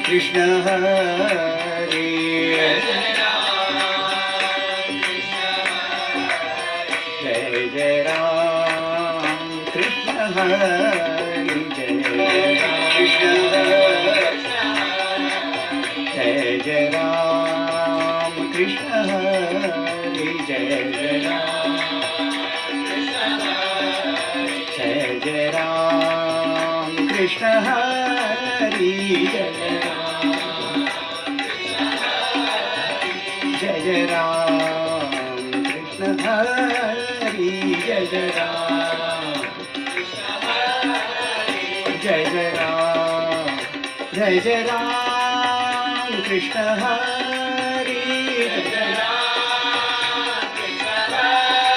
Krishna Hare, Jai Jai Ram, Krishna Hare, Jai Krishna Hare, Jai Jai Ram, Krishna Hare, Jai Jai Ram, Jai Jai Ram, Krishna Hare, Jai Jai Ram, Krishna Hare, Jai Jai Ram, Jai Jai Ram, Jai Jai Ram, Krishna Hare, Jai Jai Ram, Krishna Hare,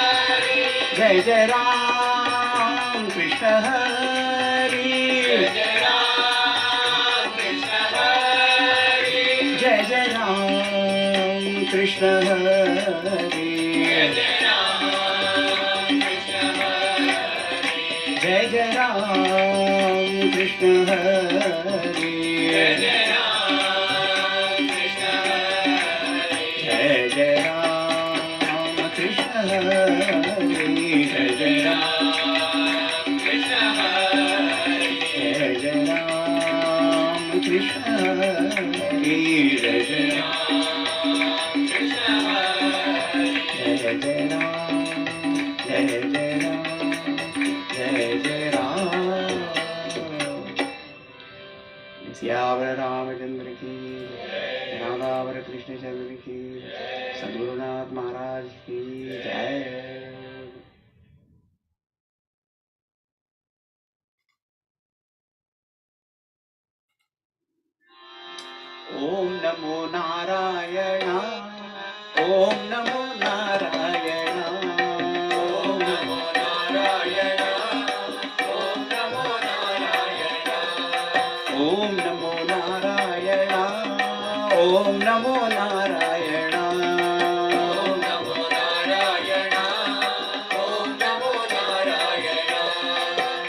Jai Jai Ram, Krishna Hare, Jai Jai Ram, Krishna Hare, Jai Jai Ram, Krishna Hare, Jai Jai Ram, Krishna Hare, Jai Jai Ram, Krishna Hare, Jai Jai Ram, Krishna Hare, Jai Jai Ram, Jai Jai Ram, Jai Jai Ram. Siyavar Ramchandra की, राधावर कृष्ण चंद्र की, सद्गुरुनाथ महाराज की जय. ओम नमो नारायण, ओम नमो नारायण, ओम नमो नारायण, ओम नमो नारायण, ओम नमो नारायण, ओम नमो नारायण, ओम नमो नारायण, ओम नमो नारायण.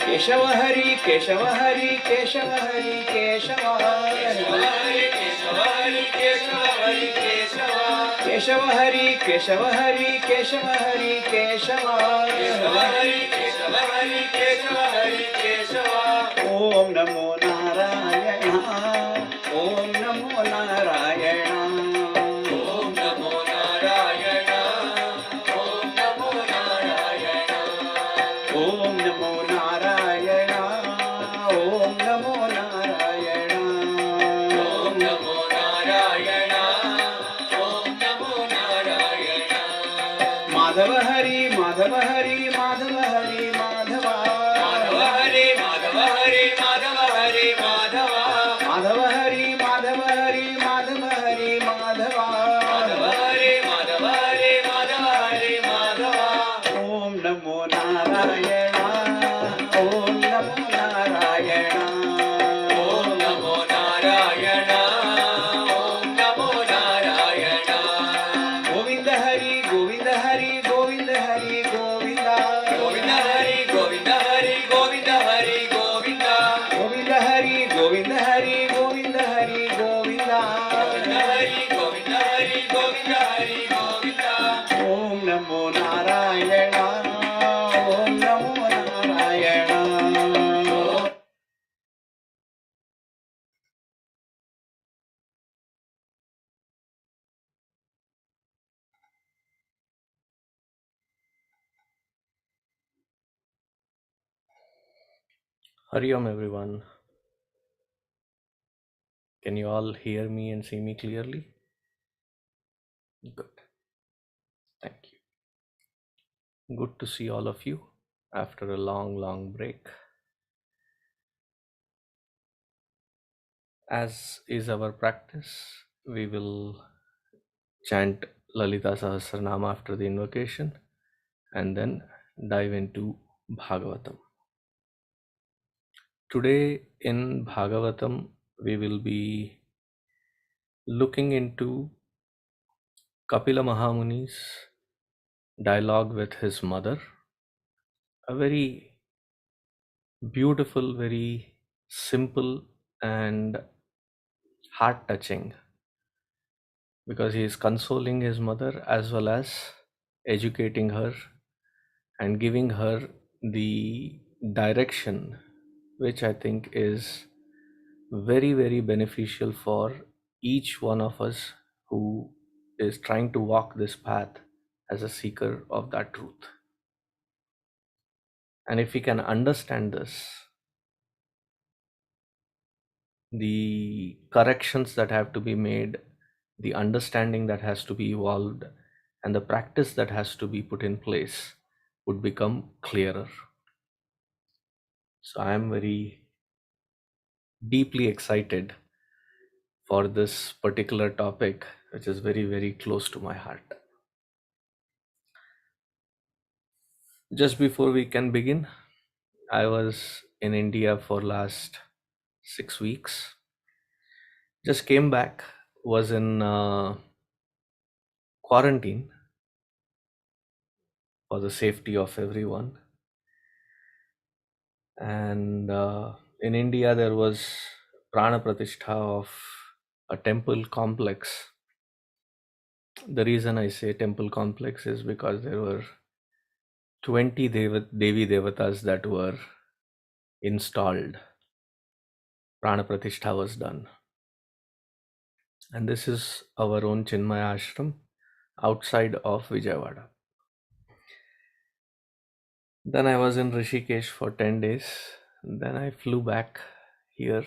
केशव हरि केशव हरि केशव हरि केशव केशव हरि केशव हरि केशव हरि केशव केशव हरि केशव हरि केशव हरि केशव केशव हरि केशव हरि केशव हरि केशव. ओम नमो नारायण, ओम नमो नारायण, ओम नमो नारायण, ओम नमो नारायण, ओम नमो नारायण, ओम नमो नारायण, ओम नमो नारायण, ओम नमो नारायण. माधव हरि माधव हरि माधव हरि माधव माधव हरि माधव हरि माधव हरि माधव माधव हरि माधव हरि माधव हरि माधव माधव हरि माधव हरि माधव हरि माधव. ओम नमो नारायण, ओम नमो नारायण, ओम नमो नारायण, ओम नमो नारायण. गोविंद हरि गोविंद हरि गोविंद हरि गोविंद गोविंद हरि गोविंद हरि गोविंद हरि गोविंद गोविंद हरि गोविंद हरि गोविंद हरि गोविंद गोविंद हरि गोविंद हरि गोविंद हरि गोविंद. ओम नमो नारायण, ओम नमो Narayan. Hari Om everyone. Can you all hear me and see me clearly? Good. Thank you. Good to see all of you after a long break. As is our practice, we will chant Lalita Sahasranamam after the invocation and then dive into Bhagavatam. Today in Bhagavatam, we will be looking into Kapila Mahamuni's dialogue with his mother, a very beautiful, very simple and heart touching, because he is consoling his mother as well as educating her and giving her the direction, which I think is very, very beneficial for each one of us who is trying to walk this path as a seeker of that truth. And if we can understand this, the corrections that have to be made, the understanding that has to be evolved, and the practice that has to be put in place would become clearer. So I am very deeply excited for this particular topic, which is very, very close to my heart. Just before we can begin, I was in India for last 6 weeks. Just came back, was in quarantine for the safety of everyone. And in India, there was Prana Pratishtha of a temple complex. The reason I say temple complex is because there were 20 Devi Devatas that were installed. Prana Pratishtha was done. And this is our own Chinmaya Ashram outside of Vijayawada. Then I was in Rishikesh for 10 days. Then I flew back here,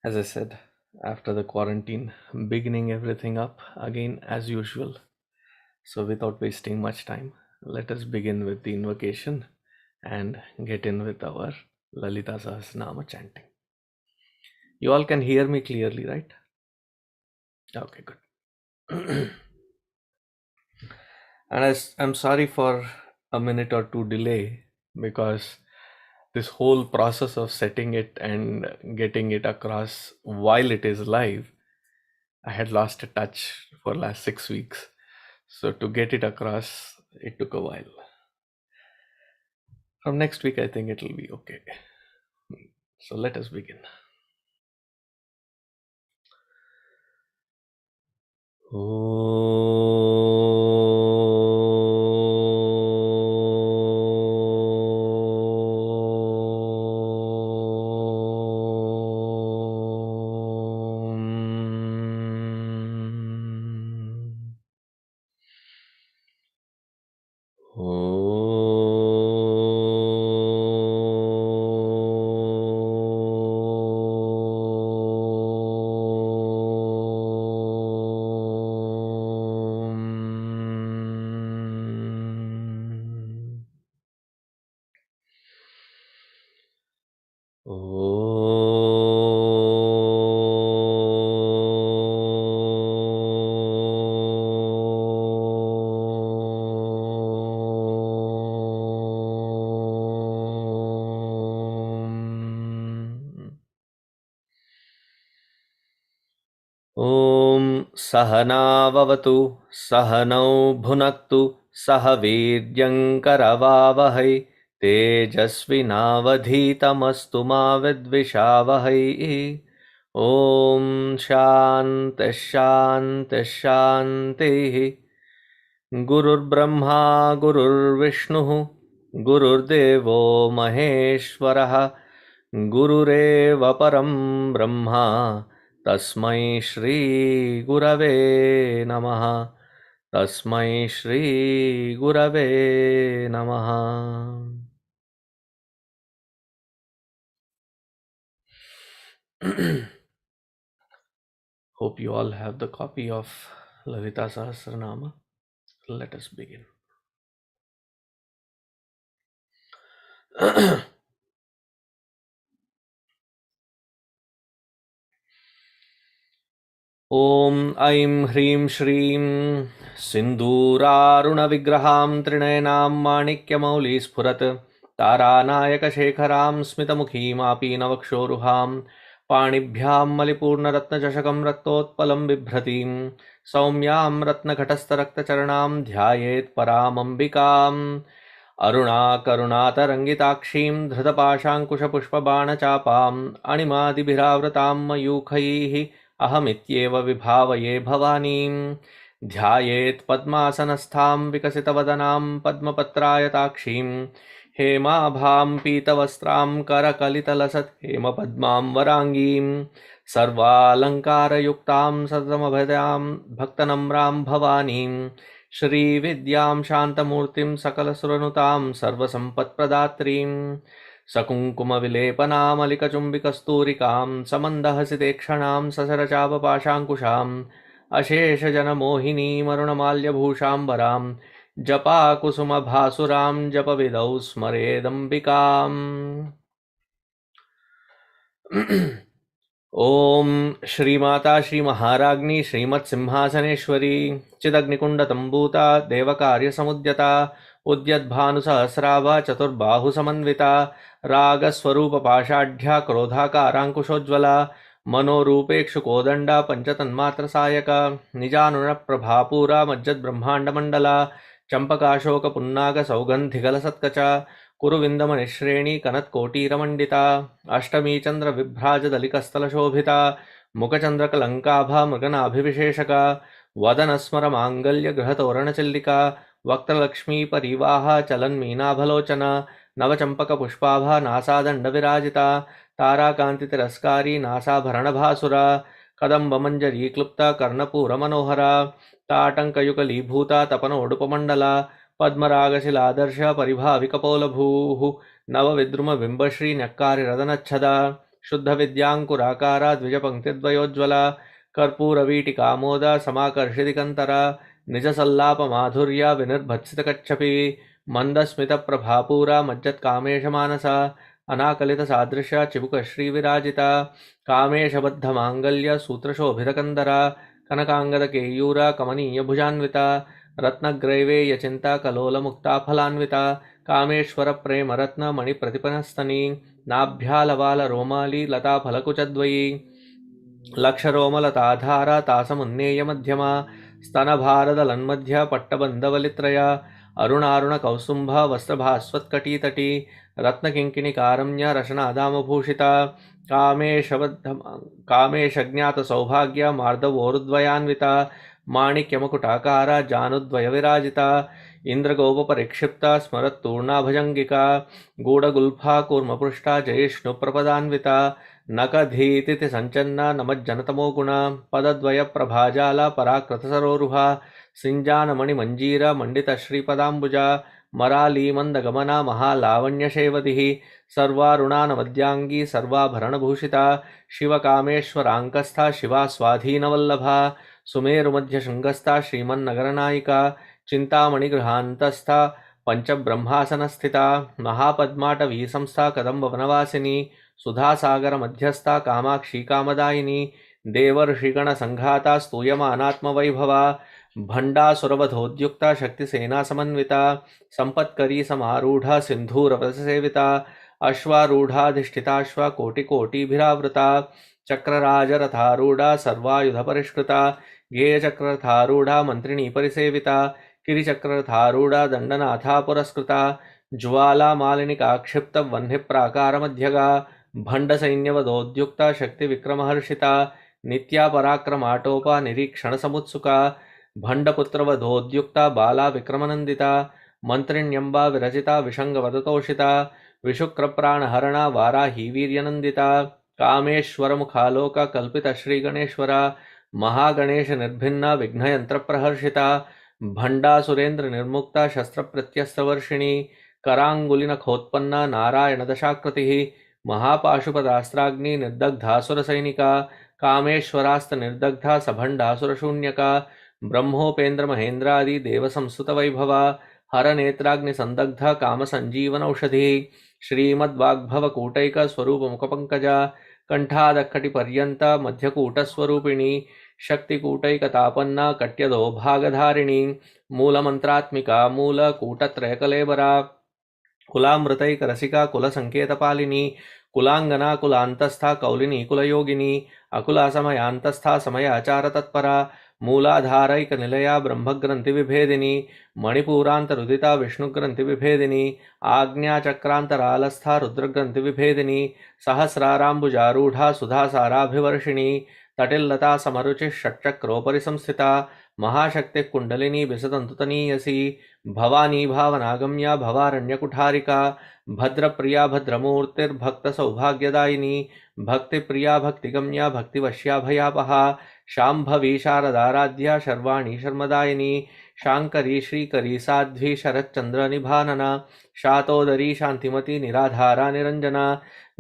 as I said, after the quarantine, beginning everything up again as usual. So without wasting much time, let us begin with the invocation and get in with our Lalita Sahasranama chanting. You all can hear me clearly, right? Okay, good. And I'm sorry for a minute or two delay, because this whole process of setting it and getting it across while it is live, I had lost a touch for last 6 weeks. So to get it across, it took a while. From next week, I think it'll be okay. So let us begin. सहनाववतु सहनौ भुनक्तु सह वीर्यङ्करवावहै तेजस्विनावधीतमस्तु मा विद्विषावहै ॐ शान्तिः शान्तिः शान्तिः गुरुर्ब्रह्मा गुरुर्विष्णुः गुरुर्देवो महेश्वरः गुरुरेव परं ब्रह्मा तस्मै श्री गुरवे नमः तस्मै श्री गुरवे नमः. Hope you all have the copy of Lalita Sahasranama. Let us begin. ॐ ऐं ह्रीं श्रीं सिन्दूरारुणविग्रहां त्रिनयनां माणिक्यमौलिस्फुरत् तारानायकशेखरां स्मितमुखीमापीनवक्षोरुहां पाणिभ्यां मलिपूर्णरत्नचषकं रक्तोत्पलं बिभ्रतीं सौम्यां रत्नघटस्थरक्तचरणां ध्यायेत् परामम्बिकाम् अरुणाकरुणातरङ्गिताक्षीं धृतपाशाङ्कुशपुष्पबाणचापाम् अणिमादिभिरावृतां मयूखैः अहमित्येव विभावये भवानीं। ध्यायेत् पद्मासनस्थां विकसितवदनां पद्मपत्रायताक्षीं हेमाभां पीतवस्त्रां करकलितलसत् हेमपद्मां वराङ्गीं सर्वालङ्कारयुक्तां सततमभजां भक्तनम्रां भवानीं श्रीविद्यां शान्तमूर्तिं सकलसुरनुतां सर्वसम्पत्प्रदात्रीं सकुङ्कुमविलेपनामलिकचुम्बिकस्तूरिकां समन्दहसितेक्षणां ससरचापपाशाङ्कुशाम् अशेषजनमोहिनीमरुणमाल्यभूषाम्बरां जपाकुसुमभासुरां जपविदौ स्मरेदम्बिकाम्। ॐ श्रीमाता श्रीमहाराज्ञी श्रीमत्सिंहासनेश्वरी चिदग्निकुण्डतम्बूता देवकार्यसमुद्यता उद्यद्भानुसहस्राभा चतुर्बाहुसमन्विता रागस्वरूपपाषाढ्या क्रोधाकाराङ्कुशोज्ज्वला मनोरूपेक्षुकोदण्डा पञ्चतन्मात्रसायका निजानुणप्रभापूरा मज्जद्ब्रह्माण्डमण्डला चम्पकाशोकपुन्नागसौगन्धिकलसत्कचा कुरुविन्दमनिश्रेणी कनत्कोटीरमण्डिता अष्टमी चन्द्रविभ्राजदलिकस्थलशोभिता मुखचन्द्रकलङ्काभा मृगनाभिविशेषका वदनस्मरमाङ्गल्यगृहतोरणचिल्लिका वक्त्रलक्ष्मीपरीवाहा चलन्मीनाभलोचना नवचम्पकपुष्पाभा नासादण्डविराजिता ताराकान्तितिरस्कारी नासाभरणभासुरा कदम्बमञ्जरीक्लुप्ता कर्णपूरमनोहरा ताटङ्कयुगलीभूता तपनोडुपमण्डला पद्मरागशिलादर्श परिभाविकपोलभूः नवविद्रुमबिम्बश्रीन्यक्कारिरदनच्छदा शुद्धविद्याङ्कुराकारा द्विजपङ्क्तिद्वयोज्ज्वला कर्पूरवीटिकामोदा समाकर्षितिकन्तरा निजसल्लापमाधुर्या विनिर्भत्सितकच्छपी मन्दस्मितप्रभापूरा मज्जत्कामेशमानसा अनाकलितसादृश्या चिबुकश्रीविराजिता कामेशबद्धमाङ्गल्य सूत्रशोभितकन्दरा कनकाङ्गदकेयूरा कमनीयभुजान्विता रत्नग्रैवेयचिन्ता कलोलमुक्ताफलान्विता कामेश्वरप्रेमरत्नमणिप्रतिपनस्तनी नाभ्यालवालरोमाली लताफलकुचद्वयी लक्षरोमलताधारा तासमुन्नेयमध्यमा स्तनभारदलन्मध्या पट्टबन्धवलित्रया अरुणारुणकौसुम्भ वस्त्रभास्वत्कटीतटी रत्नकिङ्किणिकारम्या रशनादामभूषिता कामेशज्ञातसौभाग्या मार्दवोरुद्वयान्विता माणिक्यमकुटाकारा जानुद्वयविराजिता इन्द्रगोपपरिक्षिप्ता स्मरत्तूर्णाभजङ्गिका गूढगुल्फा कूर्मपृष्ठा जयिष्णुप्रपदान्विता नखधीतिथिसञ्चन्ना नमज्जनतमो गुणा पदद्वयप्रभाजाला पराकृतसरोरुहा सिञ्जानमणिमञ्जीरा मण्डितश्रीपदाम्बुजा मरालीमन्दगमना महालावण्यशेवतिः सर्वारुणानवद्याङ्गी सर्वाभरणभूषिता शिवकामेश्वराङ्कस्था शिवा स्वाधीनवल्लभा सुमेरुमध्यशृङ्गस्था श्रीमन्नगरनायिका चिन्तामणिगृहान्तस्था पञ्चब्रह्मासनस्थिता महापद्माटवीसंस्था कदम्बवनवासिनी सुधासागरमध्यस्था कामाक्षी कामदायिनी देवर्षिगणसङ्घाता स्तूयमानात्मवैभवा भण्डासुरवधोद्युक्ता शक्तिसेनासमन्विता सम्पत्करी समारूढा सिन्धूरवससेविता अश्वारूढाधिष्ठिताश्वा कोटिकोटिभिरावृता चक्रराजरथारूढा सर्वायुधपरिष्कृता गेयचक्ररथारूढा मन्त्रिणी परिसेविता किरिचक्ररथारूढा दण्डनाथा पुरस्कृता ज्वालामालिनिकाक्षिप्तवह्निप्राकारमध्यगा भण्डसैन्यवदोद्युक्ता शक्तिविक्रमहर्षिता नित्या पराक्रमाटोपा निरीक्षणसमुत्सुका भण्डपुत्रवधोद्युक्ता बाला विक्रमनन्दिता मन्त्रिण्यम्बा विरचिता विषङ्गवदतोषिता विशुक्रप्राणहरणा वाराही वीर्यनन्दिता कामेश्वरमुखालोका कल्पितश्रीगणेश्वरा महागणेशनिर्भिन्ना विघ्नयन्त्रप्रहर्षिता भण्डासुरेन्द्रनिर्मुक्ता शस्त्रप्रत्यस्त्रवर्षिणी कराङ्गुलिनखोत्पन्ना नारायणदशाकृतिः महापाशुपदास्त्राग्नि निर्दग्धासुरसैनिका कामेश्वरास्तनिर्दग्धा सभण्डासुरशून्यका ब्रह्मोपेन्द्रमहेन्द्रादि देवसंस्तुतवैभवा हरनेत्राग्निसन्दग्धा कामसञ्जीवनौषधिः श्रीमद्वाग्भवकूटैकस्वरूपमुखपङ्कजा कण्ठादक्कटिपर्यन्ता मध्यकूटस्वरूपिणी शक्तिकूटैकतापन्ना कट्यदोभागधारिणी मूलमन्त्रात्मिका मूलकूटत्रयकलेबरा कुलामृतैकरसिका कुलसङ्केतपालिनी कुलाङ्गना कुलान्तस्था कौलिनी कुलयोगिनी अकुलासमयान्तस्था समयाचारतत्परा मूलाधारैकनिलया ब्रह्मग्रन्थिविभेदिनी मणिपूरान्तरुदिता विष्णुग्रन्थिविभेदिनी आज्ञाचक्रान्तरालस्था रुद्रग्रन्थिविभेदिनी सहस्राराम्बुजारूढा सुधासाराभिवर्षिणी तटिल्लता समरुचिः षट्चक्रोपरि संस्थिता महाशक्तिः कुण्डलिनी विसदन्तुतनीयसी भवानी भावनागम्या भवारण्यकुठारिका भद्रप्रिया भद्रमूर्तिर्भक्तसौभाग्यदायिनी भक्तिप्रिया भक्तिगम्या भक्तिवश्या भयापहा शाम्भवी शारदाराध्या शर्वाणी शर्मदायिनी शाङ्करी श्रीकरी साध्वी शरच्चन्द्रनिभानना शातोदरी शान्तिमती निराधारा निरञ्जना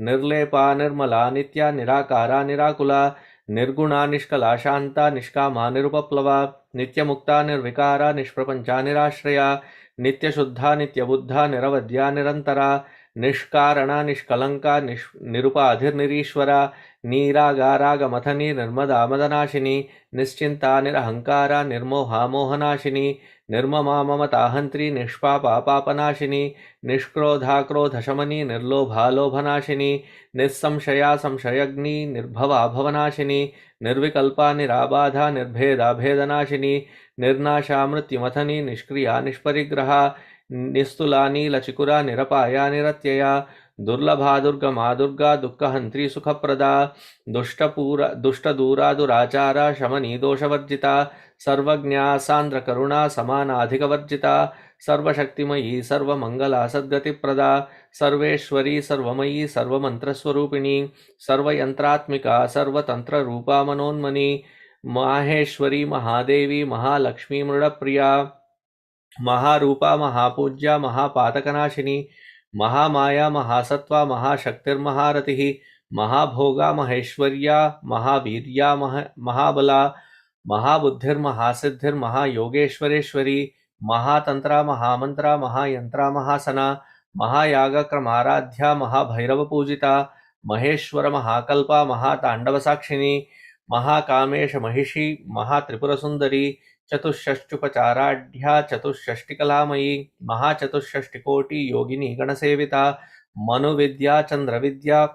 निर्लेपा निर्मला नित्या निराकारा निराकुला निर्गुणा निष्कला शांता निष्कामा निरुपप्लवा नित्यमुक्ता निर्विकारा निष्प्रपंचा निराश्रया नित्यशुद्धा नित्यबुद्धा निरवध्या निरंतरा निष्कारणा निष्कलंका निरुपाधिर्निरीश्वरा नीरागारागमथनी निर्मदा मदनाशिनी निश्चिंता निरहंकारा निर्मोहा मोहनाशिनी निर्ममा ममताहंत्री निष्पापा पापनाशिनी निष्क्रोधा क्रोधशमनी निर्लोभा लोभनाशिनी निस्संशया संशयग्नि निर्भवा भवनाशिनी निर्विकल्पा निराबाधा निर्भेदा भेदनाशिनी निर्नाशा मृत्युमथनी निष्क्रिया निष्परिग्रहा निस्तुला नीलचिकुरा निरपाया निरत्यया दुर्लभा दुर्गमा दुर्गा दुःखहंत्री सुखप्रदा दुष्टदूरा दुराचारा शमनी दोषवर्जिता सर्वज्ञा सान्द्रकरुणा समानाधिकवर्जिता सर्वशक्तिमयी सर्वमंगला सद्गतिप्रदा सर्वेश्वरी सर्वमयी सर्वमंत्रस्वरूपिणी सर्वयंत्रात्मिका सर्वतंत्ररूपा मनोन्मनी माहेश्वरी महादेवी महालक्ष्मी मृडप्रिया महारूपा महापूज्या महापातकनाशिनी महामाया महासत्वा महाशक्तिर्महारतिः महाभोगा महेश्वर्या महावीर्या महाबला महाबुद्धिर्महासिद्धिर्महायोगेश्वरेश्वरी महातंत्रा महामंत्रा महायंत्रा महासना महायागक्रमाराध्या महाभैरवपूजिता महेश्वर महाकल्पा महातांडवसाक्षिणी महाकामेश महिषी महात्रिपुरसुंदरी चतुष्षष्टुपचाराढ्या चतुष्षष्टिकलामयी महाचतुष्षष्टिकोटि योगिनी गणसेविता मनुविद्या चंद्रविद्या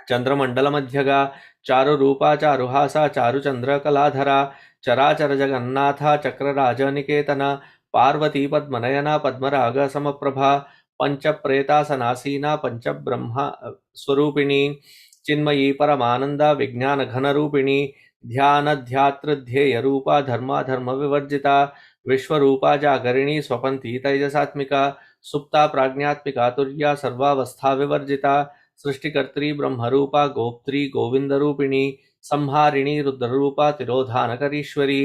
चंद्रमंडलमध्यगा चारुरूपा चारुहासा चारुचंद्रकलाधरा चराचर जगन्नाथा चक्रराजनिकेतना पार्वती पद्मनयना पद्मराग समप्रभा पंचप्रेतासनासीना पंचब्रह्मा स्वरूपिणी चिन्मयी परमानंदा विज्ञान घनरूपिणी ध्यानध्यातृध्येय रूपा धर्माधर्म विवर्जिता विश्वरूपा जागरिणी स्वपंथी तैजसात्मिका सुप्ता प्राज्ञात्मिका तुर्या सर्वावस्था विवर्जिता सृष्टिकर्त्री ब्रह्मरूपा गोप्त्री गोविंदरूपिणी संहारिणी रुद्ररूपा तिरोधानकरीश्वरी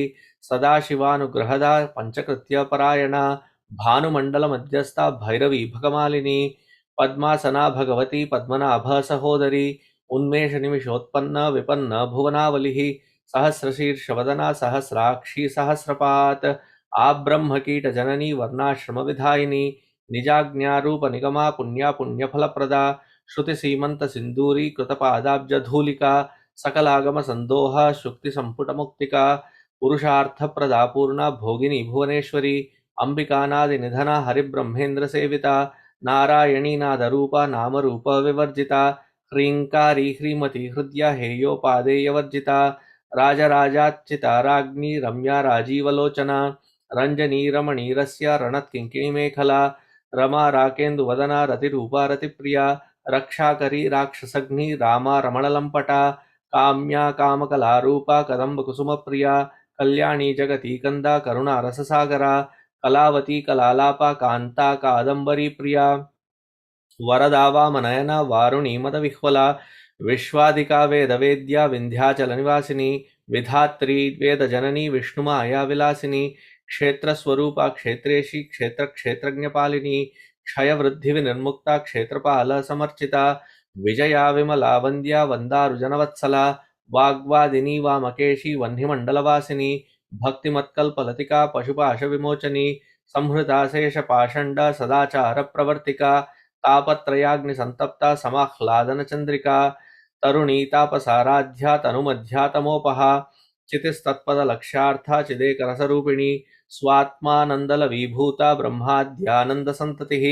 सदाशिवानुग्रहदा पंचकृत्य परायणा भानुमंडल मध्यस्था भैरवी भगमालिनी पद्मासना भगवती पद्मनाभ सहोदरी उन्मेष निमिषोत्पन्न विपन्न भुवनावलिः सहस्रशीर्षवदना सहस्राक्षी सहस्रपात आब्रह्मकीट जननी वर्णाश्रम विधायिनी निजाज्ञारूप निगमा पुण्या पुण्यफलप्रदा श्रुति सीमंत सिंदूरी कृतपादाब्ज धूलिका सकलागम संदोह शुक्ति संपुट मुक्तिका पुरुषार्थ प्रदा पूर्णा भोगिनी भुवनेश्वरी अंबिकानादि निधना हरिब्रह्मेन्द्र सेविता नारायणी नादरूपा नामरूप विवर्जिता ह्रींकारी ह्रीमती हृदया हेयोपादेयवर्जिता राजराजाच्युता राज्ञी रम्या राजीवलोचना रंजनी रमणीरस्या रणत्किंकिणी मेखला रमा राकेन्दुवदना रतिरूपा रतिप्रिया रक्षाकरी राक्षसग्नि रामा रमणलंपटा काम्या कामकलारूपा कदम्बकुसुमप्रिया कल्याणी जगती कंदा करुणा रससागरा कलावती कलालापा कांता कादंबरी प्रिया वरदा वामनयना वारुणी मदविह्वला विश्वादिका वेदवेद्या विंध्याचलनिवासिनी विधात्री वेदजननी विष्णुमाया विलासिनी क्षेत्रस्वरूपा क्षेत्रेशी क्षेत्रक्षेत्रज्ञपालिनी क्षयवृद्धि विनिर्मुक्ता क्षेत्रपाल समर्चिता विजया विमला वंद्या वंदारुजनवत्सला वाग्वादिनी वामकेशी वह्निमण्डलवासिनी भक्तिमत्कल्पलतिका पशुपाश विमोचनी संहृता शेषपाषण्डा सदाचार प्रवर्तिका तापत्रयाग्नि संतप्ता समाह्लादन चंद्रिका तरुणी तापसाराध्या तनुमध्या तमोपहा चितिस्तत्पद लक्ष्यार्था चिदेकरसरूपिणी स्वात्मानंदल विभूता ब्रह्माद्यानंद संततिः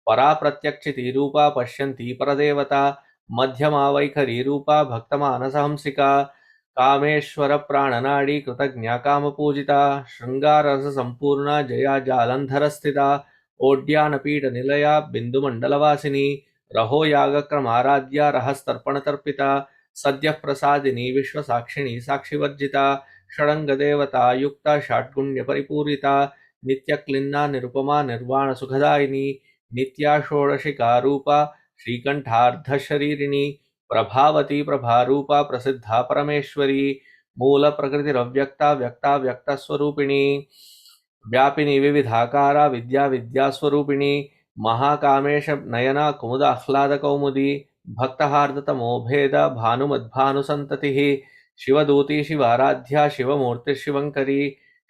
परा प्रत्यक्षिती रूपा पश्यन्ती परदेवता मध्यमा वैखरी रूपा भक्तमानसहंसिका कामेश्वर प्राणनाडी कृतज्ञा कामपूजिता शृंगारस संपूर्णा जया जालंधर स्थिता ओड्यानपीठ निलया बिंदुमंडलवासिनी रहो यागक्रमाराध्या रहस्तर्पणतर्पिता सद्यः प्रसादिनी विश्वसाक्षिणी साक्षिवर्जिता षडंगदेवता युक्ता षाड्गुण्य परिपूरिता नित्यक्लिन्ना निरुपमा निर्वाण सुखदायिनी नित्या षोडशिका रूपा श्रीकंठार्धशरीरिणी प्रभावती प्रभारूपा प्रसिद्धा परमेश्वरी मूल प्रकृतिरव्यक्ता व्यक्ता व्यक्तस्वरूपिणी व्यापिनी विविधाकारा विद्या विद्यास्वरूपिणी महाकामेश नयना कुमुद आह्लाद कौमुदी भक्तहार्दतमो भेद भानुमद्भानुसंततिः शिवदूती शिवाराध्या शिवमूर्ति शिवंकरी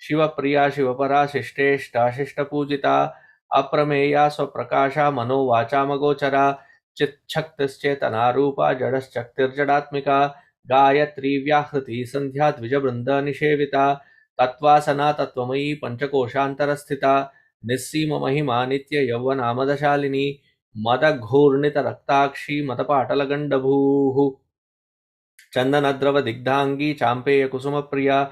शिवप्रिया शिवपरा शिष्टेष्टा शिष्टपूजिता अप्रमेया स्वप्रकाशा मनोवाचामगोचरा चिच्छक्तिश्चेतनारूपा जडश्चक्तिर्जडात्मिका गायत्री व्याहृति संध्या द्विजवृंद निषेविता तत्वासना तत्वमयी पंचकोशान्तरस्थिता निस्सीम महिमा नित्य यौवनामदशालिनी मदघूर्णित रक्ताक्षी मतपाटलगण्डभूः चंदनद्रव दिग्धांगी चांपेय कुसुम प्रिया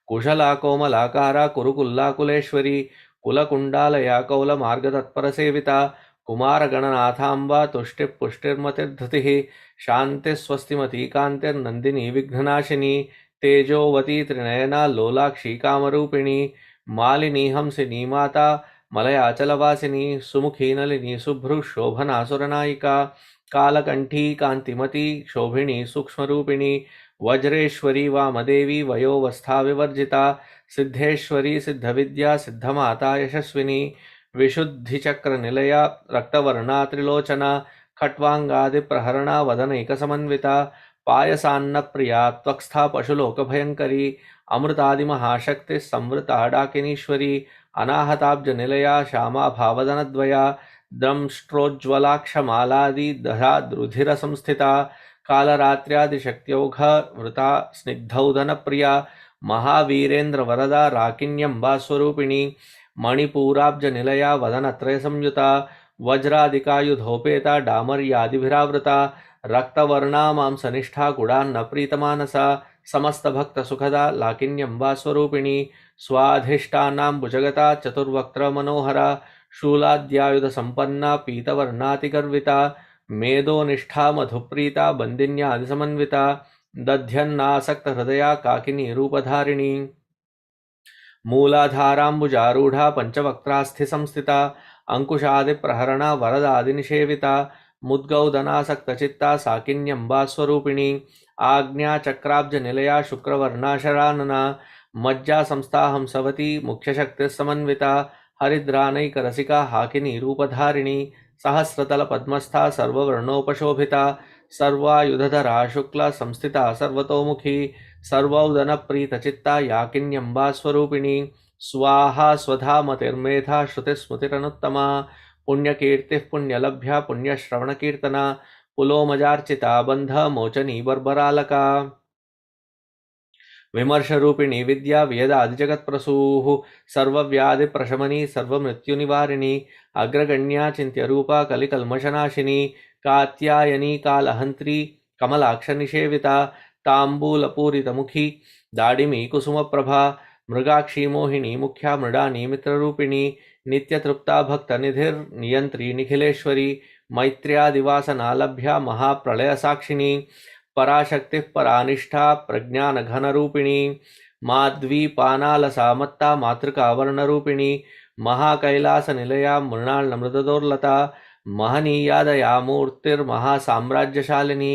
कुशला कोमलाकारा कुरुकुल्लाकुलेश्वरी कुलकुंडालया कौल मार्ग तत्पर सेविता कुमार गणनाथांबा तुष्टि पुष्टिर्मतिर्धृतिः शांति स्वस्तिमती कांतिर्नंदिनी विघ्ननाशिनी तेजोवती त्रिनयना लोलाक्षी कामरूपिणी मालिनी हंसिनी माता मलयाचलवासिनी सुमुखी नलिनी शुभ्रु शोभना सुरनायिका कालकंठी कांतिमती शोभिनी सूक्ष्मरूपिणी वज्रेश्वरी वामदेवी वयोवस्था विवर्जिता सिद्धेश्वरी सिद्धविद्या सिद्धमाता यशस्विनी विशुद्धिचक्र निलया रक्तवर्णा त्रिलोचना खट्वांगादिप्रहरणा वदनैकसमन्विता पायसान्न प्रिया त्वक्स्था पशुलोकभयंकरी अमृतादिमहाशक्ति संवृता डाकिनीश्वरी अनाहताब्ज निलया श्यामा भावदनद्वया दंष्ट्रोज्ज्वलाक्षमालादि दधा द्रुधिर संस्थिता कालरात्र्यादिशक्त्योघ वृता स्निग्धौधन प्रिया महावीरेन्द्र वरदा राकिन्यंबा स्वरूपिणी मणिपूराब्ज निलया वदनत्रय संयुता वज्रादिकायुधोपेता डामर्यादिभिरावृता रक्तवर्णा मांसनिष्ठा गुडान्न प्रीतमानसा समस्त भक्त सुखदा लाकिन्यंबा स्वरूपिणी स्वाधिष्ठानां भुजगता चतुर्वक्त्र मनोहरा शूलाद्यायुध संपन्ना पीतवर्णातिगर्विता मेदोनिष्ठा मधुप्रीता बंदिन्यादिसमन्विता दध्यन्नासक्त हृदया काकिनी रूपधारिणी मूलाधाराम्बुजारूढ़ा पंचवक्त्रास्थि संस्थिता अंकुशादिप्रहरणा वरदादिनिषेविता मुद्गौदनासक्तचित्ता साकिन्यंबा स्वरूपिणी आज्ञाचक्राब्ज निलया शुक्रवर्णा शरानना मज्जा संस्था हंसवती मुख्यशक्ति समन्विता हरिद्रानैकरसिका हाकिनी रूपधारिणी सहस्रतल पद्मस्था सर्ववर्णोपशोभिता सर्वायुधधरा शुक्ला संस्थिता सर्वतोमुखी सर्वौदन प्रीतचित्ता याकिन्यंबा स्वरूपिणी स्वाहा स्वधा मतिर्मेधा श्रुतिस्मृतिरनुत्तमा पुण्यकीर्तिः पुण्यलभ्या पुण्यश्रवणकीर्तना पुलोमजार्चिता बंध मोचनी बर्बरालका विमर्श रूपिणी विद्या वेदादि जगत प्रसूः सर्वव्याधि प्रशमनी सर्वमृत्युनिवारिणी अग्रगण्या चिंत्य रूपा कलिकल्मषनाशिनी कात्यायनी कालहंत्री कमलाक्ष निषेविता तांबूलपूरितमुखी दाडिमी कुसुमप्रभा मृगाक्षी मोहिनी मुख्या मृडानी मित्ररूपिणी नित्यतृप्ता भक्तनिधिर्नियंत्री निखिलेश्वरी मैत्र्यादिवासनालभ्या महाप्रलयसाक्षिणी पराशक्ति परानिष्ठा प्रज्ञान घन रूपिणी माध्वीपानालसामत्ता मातृका वर्णरूपिणी महाकैलास निलया मृणाल मृददोर्लता महनीयादया मूर्तिर्महासाम्राज्यशालिनी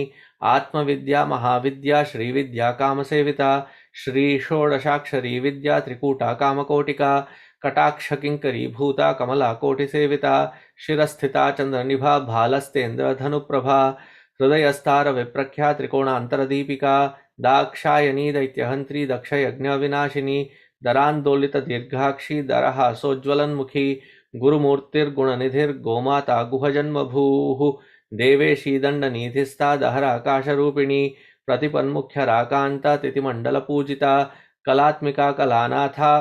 आत्मविद्या महाविद्या श्रीविद्या कामसेविता श्री षोडशाक्षरी विद्या त्रिकूटा कामकोटिका कटाक्ष किंकरी भूता कमला कोटिसेविता शिरस्थिता चंद्रनिभा भालस्तेन्द्र धनुप्रभा हृदयस्तार विप्रख्या त्रिकोणांतरदीपिका दाक्षायनी दैत्यहंत्री दक्षयज्ञ विनाशिनी दरांदोलित दीर्घाक्षी दरहासोज्ज्वलन्मुखी गुरुमूर्तिर्गुणनिधिर्गोमाता गुहजन्मभूः देवेशी दंडनीधिस्था दहराकाशरूपिणी प्रतिपन्मुख्यराकांता तिथिमण्डलपूजिता कलात्मिका कलानाथा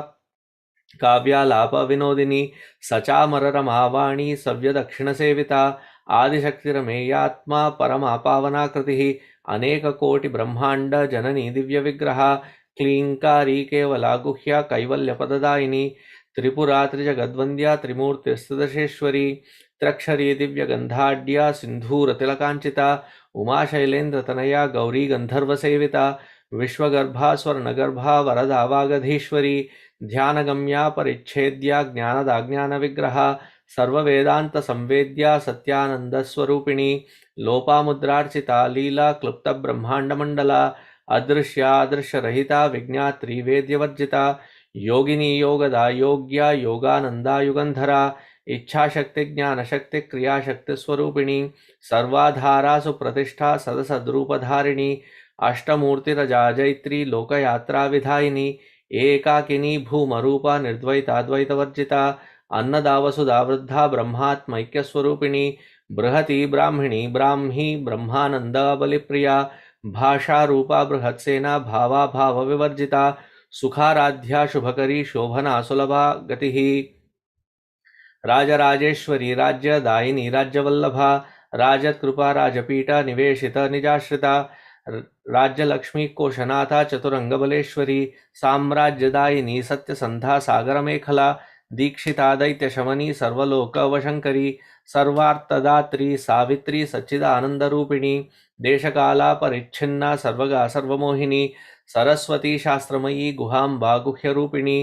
काव्यालाप विनोदिनी सचामर रमावाणी सव्य दक्षिण सेविता आदिशक्तिरमेयात्मा परमा पावनाकृतिः अनेक कोटि ब्रह्मांड जननी दिव्य विग्रह क्लींकारी केवला गुह्या कैवल्यपददायिनी त्रिपुरा त्रिजगद्वन्द्या त्रिमूर्तिस्तदशेश्वरी त्र्यक्षरी दिव्यगन्धाढ्या सिन्धूरतिलकाञ्चिता उमाशैलेन्द्रतनया गौरी गन्धर्वसेविता विश्वगर्भा स्वर्णगर्भा वरदा वागधीश्वरी ध्यानगम्या परिच्छेद्या ज्ञानदाज्ञानविग्रहा सर्ववेदान्तसंवेद्या सत्यानन्दस्वरूपिणी लोपामुद्रार्चिता लीला क्लुप्तब्रह्माण्डमण्डला अदृश्यादृश्यरहिता विज्ञात्री वेद्यवर्जिता योगिनी योगदा योग्या योगानंदा युगंधरा इच्छाशक्ति ज्ञानशक्ति क्रियाशक्ति स्वरूपिणी सर्वाधारा सुप्रतिष्ठा सदसद्रूपधारिणी अष्टमूर्तिरजा जैत्री लोकयात्रा विधायिनी एकाकिनी भूमरूपा निर्द्वैताद्वैतवर्जिता अन्नदा वसुधा वृद्धा ब्रह्मात्मैक्यस्वरूपिणी बृहती ब्राह्मिणी ब्राह्मी ब्रह्मानंद बलिप्रिया भाषा रूपा बृहत्सेना भावा भाव विवर्जिता सुखाराध्या शुभकरी शोभना सुलभा गतिः राजराजेश्वरी राज्यदायिनी राज्यवल्लभा राजत्कृपा राजपीठा निवेशित निजाश्रिता राज्यलक्ष्मी कोशनाथा चतुरंगबलेश्वरी साम्राज्यदायिनी सत्यसंधा सागरमेखला दीक्षिता दैत्यशमनी सर्वलोकवशंकरी सर्वार्थदात्री सावित्री सच्चिदानंदरूपिणी देशकाला परिच्छिन्ना सर्वगा सर्वमोहिनी सरस्वती शास्त्रमयी गुहांबा गुह्यरूपिणी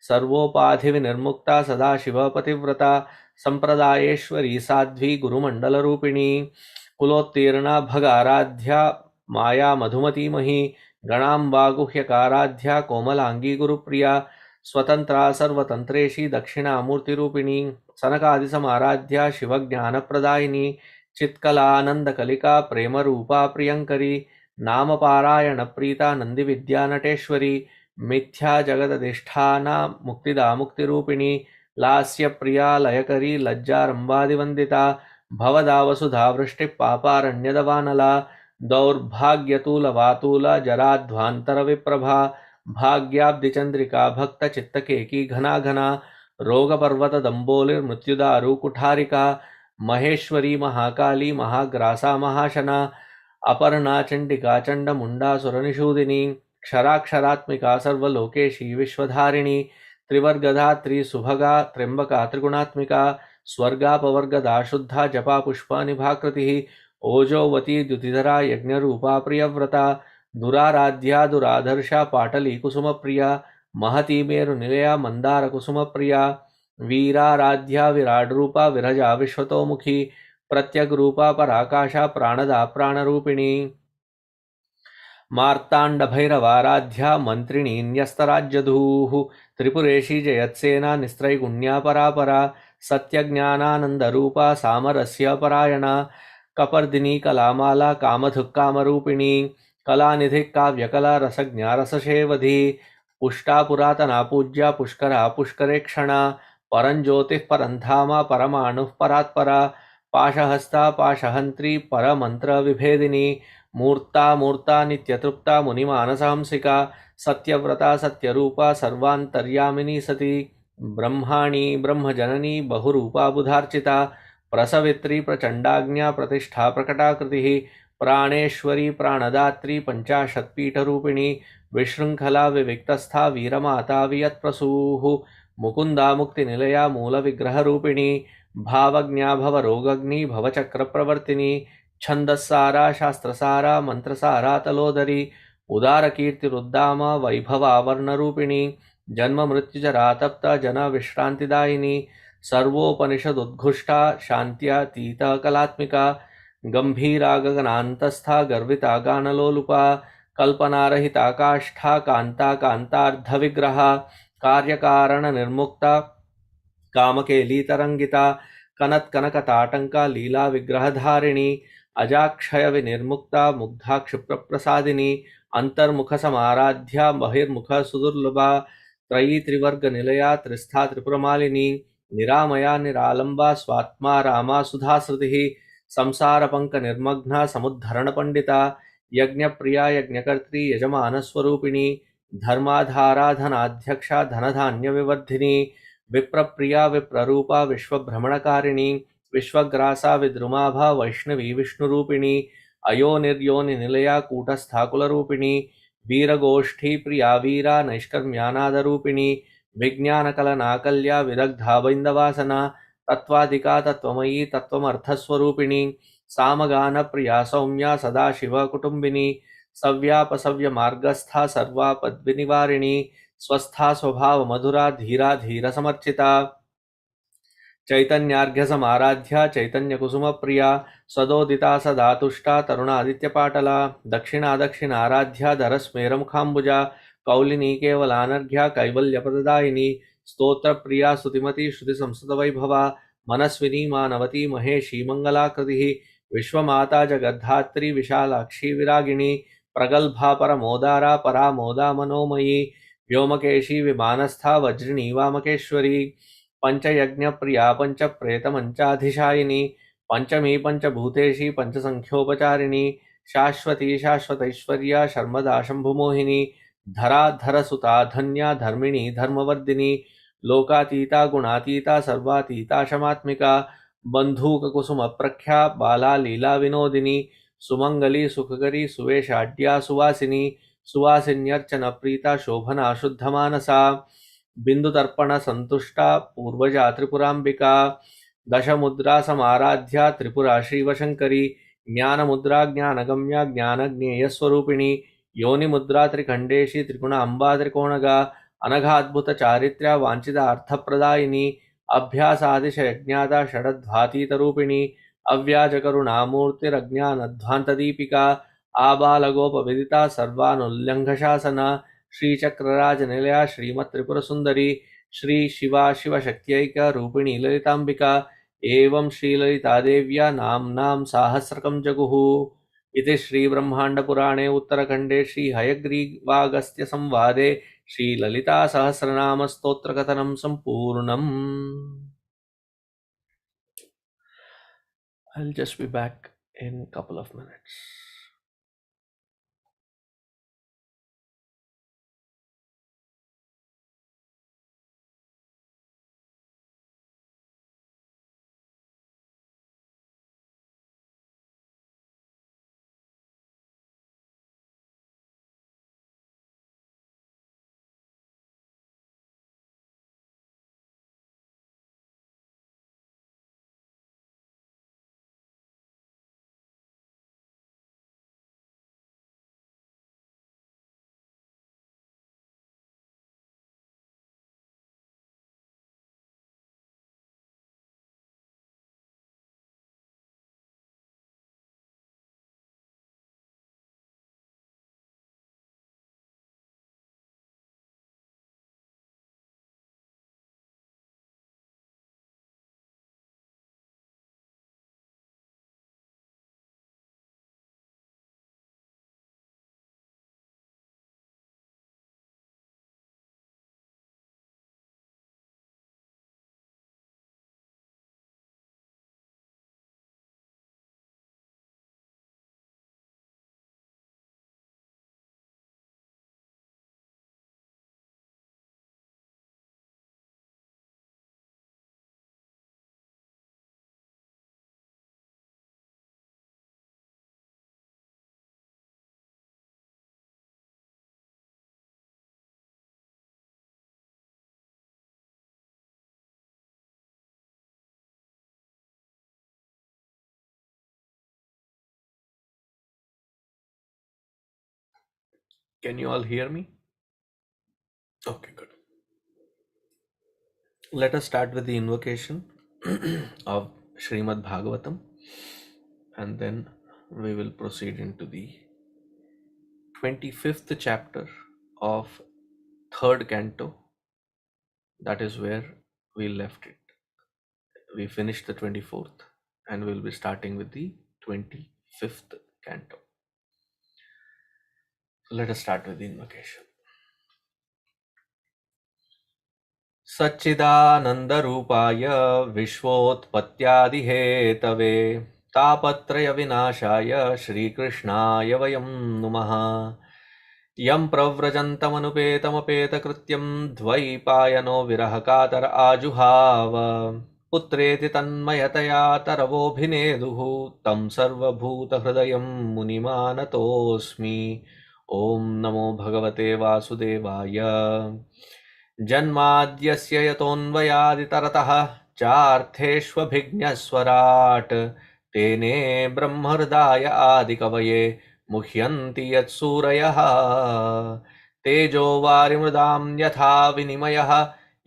सर्वोपाधिविनिर्मुक्ता सदाशिवपतिव्रता संप्रदायेश्वरी साध्वी गुरुमण्डलरूपिणी कुलोत्तीर्णा भगाराध्या माया मधुमतीमही गणांबा गुह्यकाराध्या कोमलांगी गुरुप्रिया स्वतंत्रा सर्वतंत्रेशी दक्षिणामूर्तिरूपिणी सनकादिसमाराध्या शिवज्ञानप्रदायिनी चित्कलानंदकलिका प्रेमरूपा प्रियंकरी नामपारायण प्रीता नंदिविद्या नटेश्वरी मिथ्या जगदधिष्ठाना मुक्तिदा मुक्तिरूपिणी लास्य प्रिया लयकरी लज्जारंबादिवंदिता भवदा वसुधा वृष्टि पापारण्यदवानला दौर्भाग्यतूल वातूला जराध्वांतर विप्रभा भाग्याब्दिचंद्रिका भक्त चित्तकेकी घना घना रोगपर्वत दंबोलिर्मृत्युदारु कुठारिका महेश्वरी महाकाली महाग्रासा महाशना अपर्णा चंडिका चंडमुंडा सुरनिषूदिनी क्षराक्षरात्मिका सर्वलोकेशी विश्वधारिणी त्रिवर्गधा सुभगा त्र्यंबका त्रिगुणात्मिका स्वर्गापवर्गदा शुद्धा जपा पुष्पा निभाकृतिः ओजोवती द्युतिधरा यज्ञरूपा प्रियव्रता दुराराध्या दुराधर्षा पाटली कुसुमप्रिया महती मेरुनिलया मंदार कुसुमप्रिया वीराराध्या विराड्रूपा विरजा विश्वतोमुखी प्रत्यग्रूपा पराकाशा प्राणदा प्राणरूपिणी मार्ताण्डभैरवाराध्या मन्त्रिणी न्यस्तराज्यधूः त्रिपुरेशी जयत्सेना निस्त्रैगुण्या परापरा सत्यज्ञानानन्दरूपा सामरस्य परायणा कपर्दिनी कलामाला कामधुक्कामरूपिणी कलानिधिः काव्यकला रसज्ञा रससेवधी पुष्टा पुरातना पूज्या पुष्करा पुष्करेक्षणा परञ्ज्योतिः परन्धामा परमाणुः परात्परा पाशहस्ता पाशहन्त्री परमन्त्रविभेदिनी मूर्ता मूर्ता नित्यतृप्ता मुनिमानसहंसिका सत्यव्रता सत्यरूपा सर्वान्तर्यामिनी सती ब्रह्माणी ब्रह्मजननी बहुरूपा बुधार्चिता प्रसवित्री प्रचण्डाज्ञा प्रतिष्ठा प्रकटाकृतिः प्राणेश्वरी प्राणदात्री पंचाशत्पीठरूपिणी विशृङ्खला विविक्तस्था वीरमाता वियत्प्रसूः मुकुन्दा मुक्तिनिलया मूलविग्रहरूपिणी भावज्ञा भवरोगग्नि भवचक्रप्रवर्तिनी छन्दस्सारा शास्त्रसारा मंत्रसारा तलोदरी उदारकीर्तिरुद्दामा वैभवावर्णरूपिणी जन्ममृत्युजरातप्ता जनविश्रान्तिदायिनी सर्वोपनिषदुद्घुष्टा शान्त्यातीता कलात्मिका गंभीरा गगनान्तस्था गर्विता गानलोलुपा कल्पनारहिता काष्ठा कांता कांतार्धविग्रहा कार्यकारणनिर्मुक्ता कामकेली तरंगिता कनत्कनकताटंका लीला विग्रहधारिणी अजाक्षय विनिर्मुक्ता मुग्धा क्षिप्रप्रसादिनी अंतर्मुख समाराध्या बहिर्मुख सुदुर्लभा त्रयी त्रिवर्ग निलया त्रिस्था त्रिपुरमालिनी निरामया निरालंबा स्वात्मा रामा सुधाश्रुतिः संसार पंक निर्मग्ना समुद्धरण पंडिता यज्ञप्रिया यज्ञकर्त्री यजमान स्वरूपिणी धर्माधारा धनाध्यक्षा धनधान्य विवर्धिनी विप्रप्रिया विप्ररूपा विश्वभ्रमणकारिणी विश्वग्रासा विद्रुमाभा वैष्णवी विष्णुरूपिणी अयोनिर्योनि निलया कूटस्थाकुलरूपिणी वीरगोष्ठी प्रिया वीरा नैष्कर्म्यानादरूपिणी विज्ञानकलनाकल्या विदग्धा बिन्दवासना तत्त्वाधिका तत्त्वमयी तत्त्वमर्थस्वरूपिणी सामगानप्रिया सौम्या सदाशिव कुटुम्बिनी सव्यापसव्य मार्गस्था सर्वापद्विनिवारिणी स्वस्था स्वभाव मधुरा धीरा धीर समर्चिता चैतन्यार्घ्य समाराध्या चैतन्य कुसुम प्रिया सदोदिता सदातुष्टा तरुणादित्यपाटला दक्षिणा दक्षिणाराध्या धरस्मेर मुखाम्बुजा कौलिनी केवलानर्घ्या कैवल्यप्रदायिनी स्तोत्र प्रिया स्तुतिमती श्रुति संस्कृत वैभवा मनस्विनी मानवती महेशी मंगलाकृतिः विश्वमाता जगद्धात्री विशालाक्षी विरागिणी प्रगल्भा परमोदारा परामोदा मनोमयी व्योमकेशी विमानस्था वज्रिणी वामकेश्वरी पंचयज्ञ प्रिया पंच प्रेत मंचाधिशायिनी पंचमी पंचभूतेशी पंचसंख्योपचारिणी शाश्वती शाश्वतैश्वर्या शर्मदा शंभुमोहिनी धरा धरसुता धन्या धर्मिणी धर्मवर्धिनी लोकातीता गुणातीता सर्वातीता शमात्मिका बंधूक कुसुम प्रख्या बाला लीला विनोदिनी सुमंगली सुखकरी सुवेशाढ्या सुवासिनी सुवासिन्यर्चन प्रीता शोभना शुद्धमानसा बिंदुतर्पण संतुष्टा पूर्वजा त्रिपुरांबिका दशमुद्रा समाराध्या त्रिपुरा श्रीवशंकरी ज्ञानमुद्रा ज्ञानगम्या ज्ञानज्ञेय स्वरूपिणी योनिमुद्रा त्रिखंडेशी त्रिगुणांबा त्रिकोणगा अनघाद्भुत चारित्र्या वांछिता अर्थप्रदायिनी अभ्यासादिशयज्ञाता षडध्वातीतरूपिणी अव्याजकरुणामूर्तिरज्ञानध्वान्तदीपिका आबालगोपविदिता सर्वानुल्लङ्घशासना श्रीचक्रराजनिलया श्रीमत्त्रिपुरसुन्दरी श्री शिवा शिवशक्त्यैक रूपिणी ललिताम्बिका एवं श्रीललितादेव्या नाम्नां साहस्रकं जगुः इति श्रीब्रह्माण्डपुराणे उत्तरखण्डे श्रीहयग्रीवागस्त्यसंवादे श्रीललिता सहस्रनाम स्तोत्रकथनं सम्पूर्णम्. I'll just be back in a couple of minutes. Can you all hear me? Okay, good. Let us start with the invocation of Shrimad Bhagavatam, and then we will proceed into the 25th chapter of third canto. That is where we left it. We finished the 24th, and we'll be starting with the 25th canto. So let us start with the invocation. सच्चिदानन्दरूपाय विश्वोत्पत्त्यादिहेतवे तापत्रयविनाशाय श्रीकृष्णाय वयं नुमः यं प्रव्रजन्तमनुपेतमपेतकृत्यं द्वैपायनो विरहकातर आजुहाव पुत्रेति तन्मयतया तरवोऽभिनेदुः तं सर्वभूतहृदयं मुनिमानतोऽस्मि। ॐ नमो भगवते वासुदेवाय। जन्माद्यस्य यतोऽन्वयादितरतः चार्थेष्वभिज्ञस्वराट् तेने ब्रह्महृदाय आदिकवये मुह्यन्ति यत्सूरयः। तेजो वारिमृदां यथा विनिमयः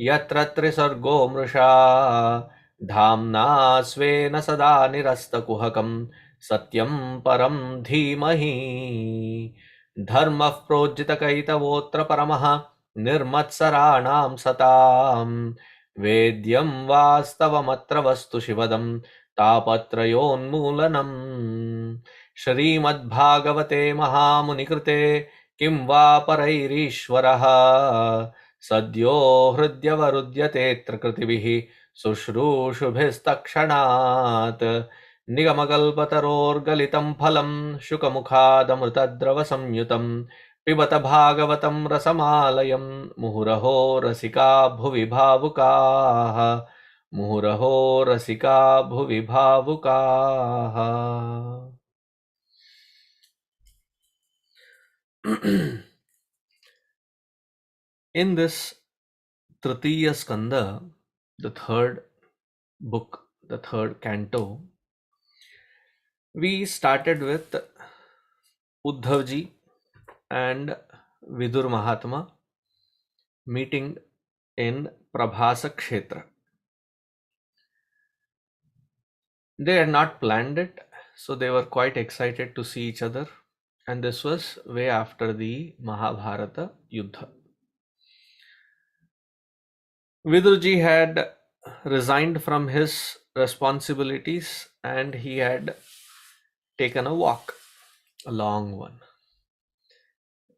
यत्र त्रिसर्गो मृषा धाम्ना स्वेन सदा निरस्तकुहकं सत्यं परं धीमहि। धर्मः प्रोज्झितकैतवोऽत्र परमः निर्मत्सराणां सतां वेद्यं वास्तवमत्र वस्तु शिवदं तापत्रयोन्मूलनम्। श्रीमद्भागवते महामुनिकृते किं वा परैरीश्वरः सद्यो हृद्यवरुध्यतेऽत्र कृतिभिः शुश्रूषुभिस्तत्क्षणात्। निगमकल्पतरोर्गलितं फलं शुकमुखादमृतद्रवसंयुतं पिबत भागवतं रसमालयं मुहुरहो रसिका भुवि भावुकाः। मुहुरहो रसिका भुवि भावुकाः। In this Tritiya Skanda, the third book, the third canto, we started with Uddhavji and Vidur Mahatma meeting in Prabhasa Kshetra. They had not planned it, so they were quite excited to see each other, and this was way after the Mahabharata Yuddha. Vidurji had resigned from his responsibilities and he had taken a walk, a long one.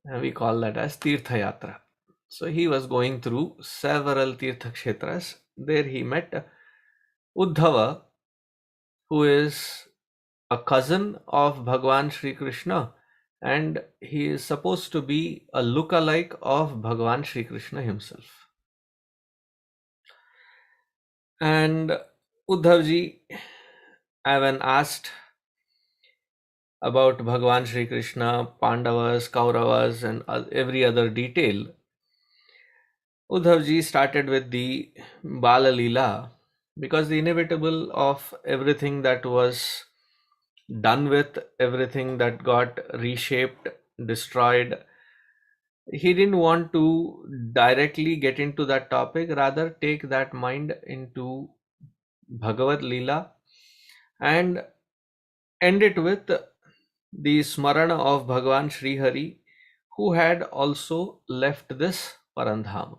And we call that as Tirtha Yatra. So he was going through several Tirtha Kshetras. There he met Uddhava, who is a cousin of Bhagwan Sri Krishna, and he is supposed to be a look-alike of Bhagwan Sri Krishna himself. And Uddhavji, when asked about Bhagwan Sri Krishna, Pandavas, Kauravas, and every other detail, Uddhavji started with the Bala Leela, because the inevitable of everything that was done with, everything that got reshaped, destroyed, he didn't want to directly get into that topic, rather take that mind into Bhagavad Leela and end it with the Smarana of Bhagwan Sri Hari, who had also left this Parandham.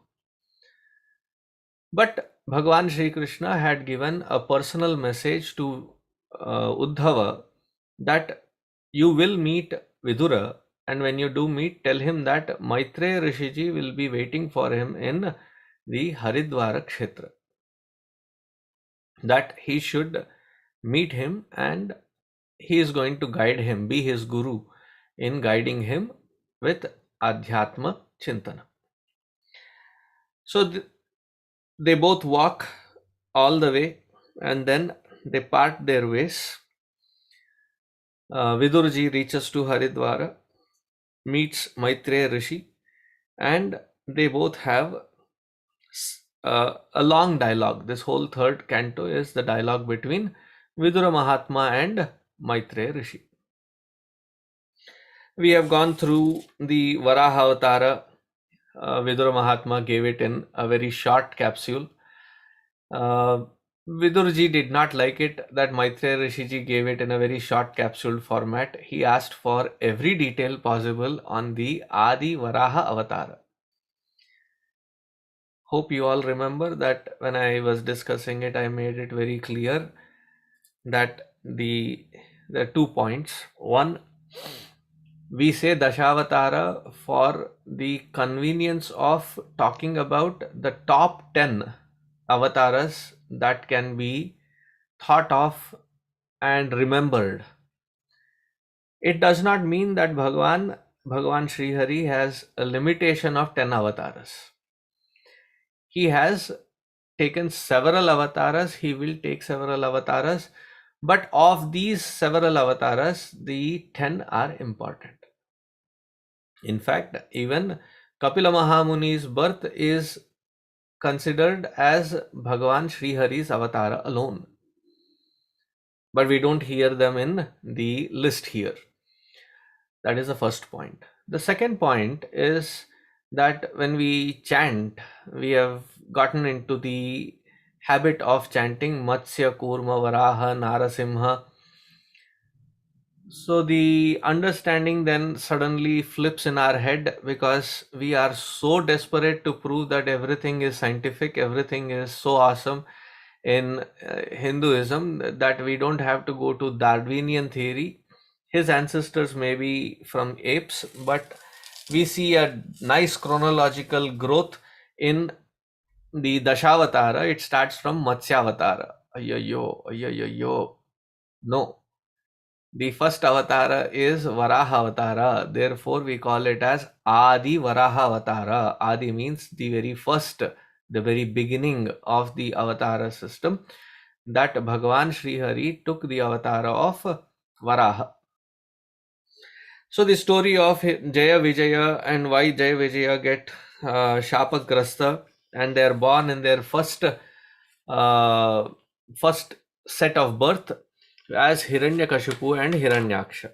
But Bhagwan Sri Krishna had given a personal message to Uddhava that you will meet Vidura, and when you do meet, tell him that Maitreya Rishiji will be waiting for him in the Haridwara Kshetra, that he should meet him and he is going to guide him, be his guru in guiding him with adhyatma chintana. So they both walk all the way and then they part their ways. Vidurji reaches to Haridwara, meets Maitreya Rishi, and they both have a long dialogue. This whole third canto is the dialogue between Vidura Mahatma and Maitreya Rishi. We have gone through the Varaha Avatara. Vidura Mahatma gave it in a very short capsule. Vidurji did not like it that Maitreya Rishiji gave it in a very short capsule format. He asked for every detail possible on the Adi Varaha Avatara. Hope you all remember that when I was discussing it, I made it very clear that there are 2 points. One, we say Dashavatara for the convenience of talking about the top 10 avatars that can be thought of and remembered. It does not mean that Bhagwan Sri Hari has a limitation of 10 avatars. He has taken several avatars, he will take several avatars. But of these several avatars, the 10 are important. In fact, even Kapila Mahamuni's birth is considered as Bhagavan Sri Hari's avatara alone. But we don't hear them in the list here. That is the first point. The second point is that when we chant, we have gotten into the habit of chanting Matsya, Kurma, Varaha, Narasimha. So the understanding then suddenly flips in our head because we are so desperate to prove that everything is scientific, everything is so awesome in Hinduism that we don't have to go to Darwinian theory. His ancestors may be from apes, but we see a nice chronological growth in the Dashavatara. It starts from Matsyavatara. Ayoyo. No, the first avatara is Varaha Avatara. Therefore, we call it as Adi Varaha Avatara. Adi means the very first, the very beginning of the avatara system. That Bhagavan Sri Hari took the avatara of Varaha. So the story of Jaya Vijaya and why Jaya Vijaya get Shapagrasta, and they are born in their first set of birth as Hiranyakashipu and Hiranyaksha.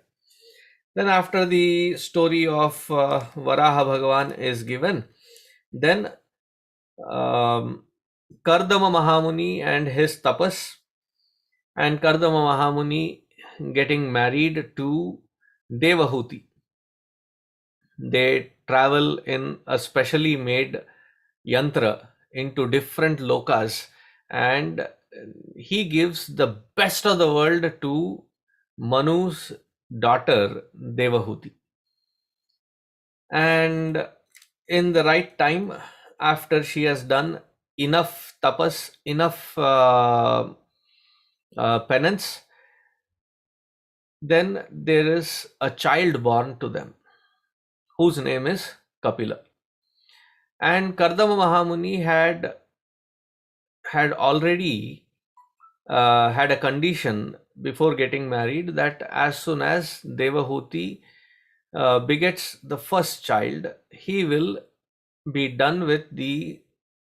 Then after the story of Varaha Bhagavan is given, then Kardama Mahamuni and his tapas, and Kardama Mahamuni getting married to Devahuti. They travel in a specially made yantra into different lokas, and he gives the best of the world to Manu's daughter Devahuti. And in the right time, after she has done enough tapas, enough penance, then there is a child born to them whose name is Kapila. And Kardama Mahamuni had already had a condition before getting married that as soon as Devahuti begets the first child, he will be done with the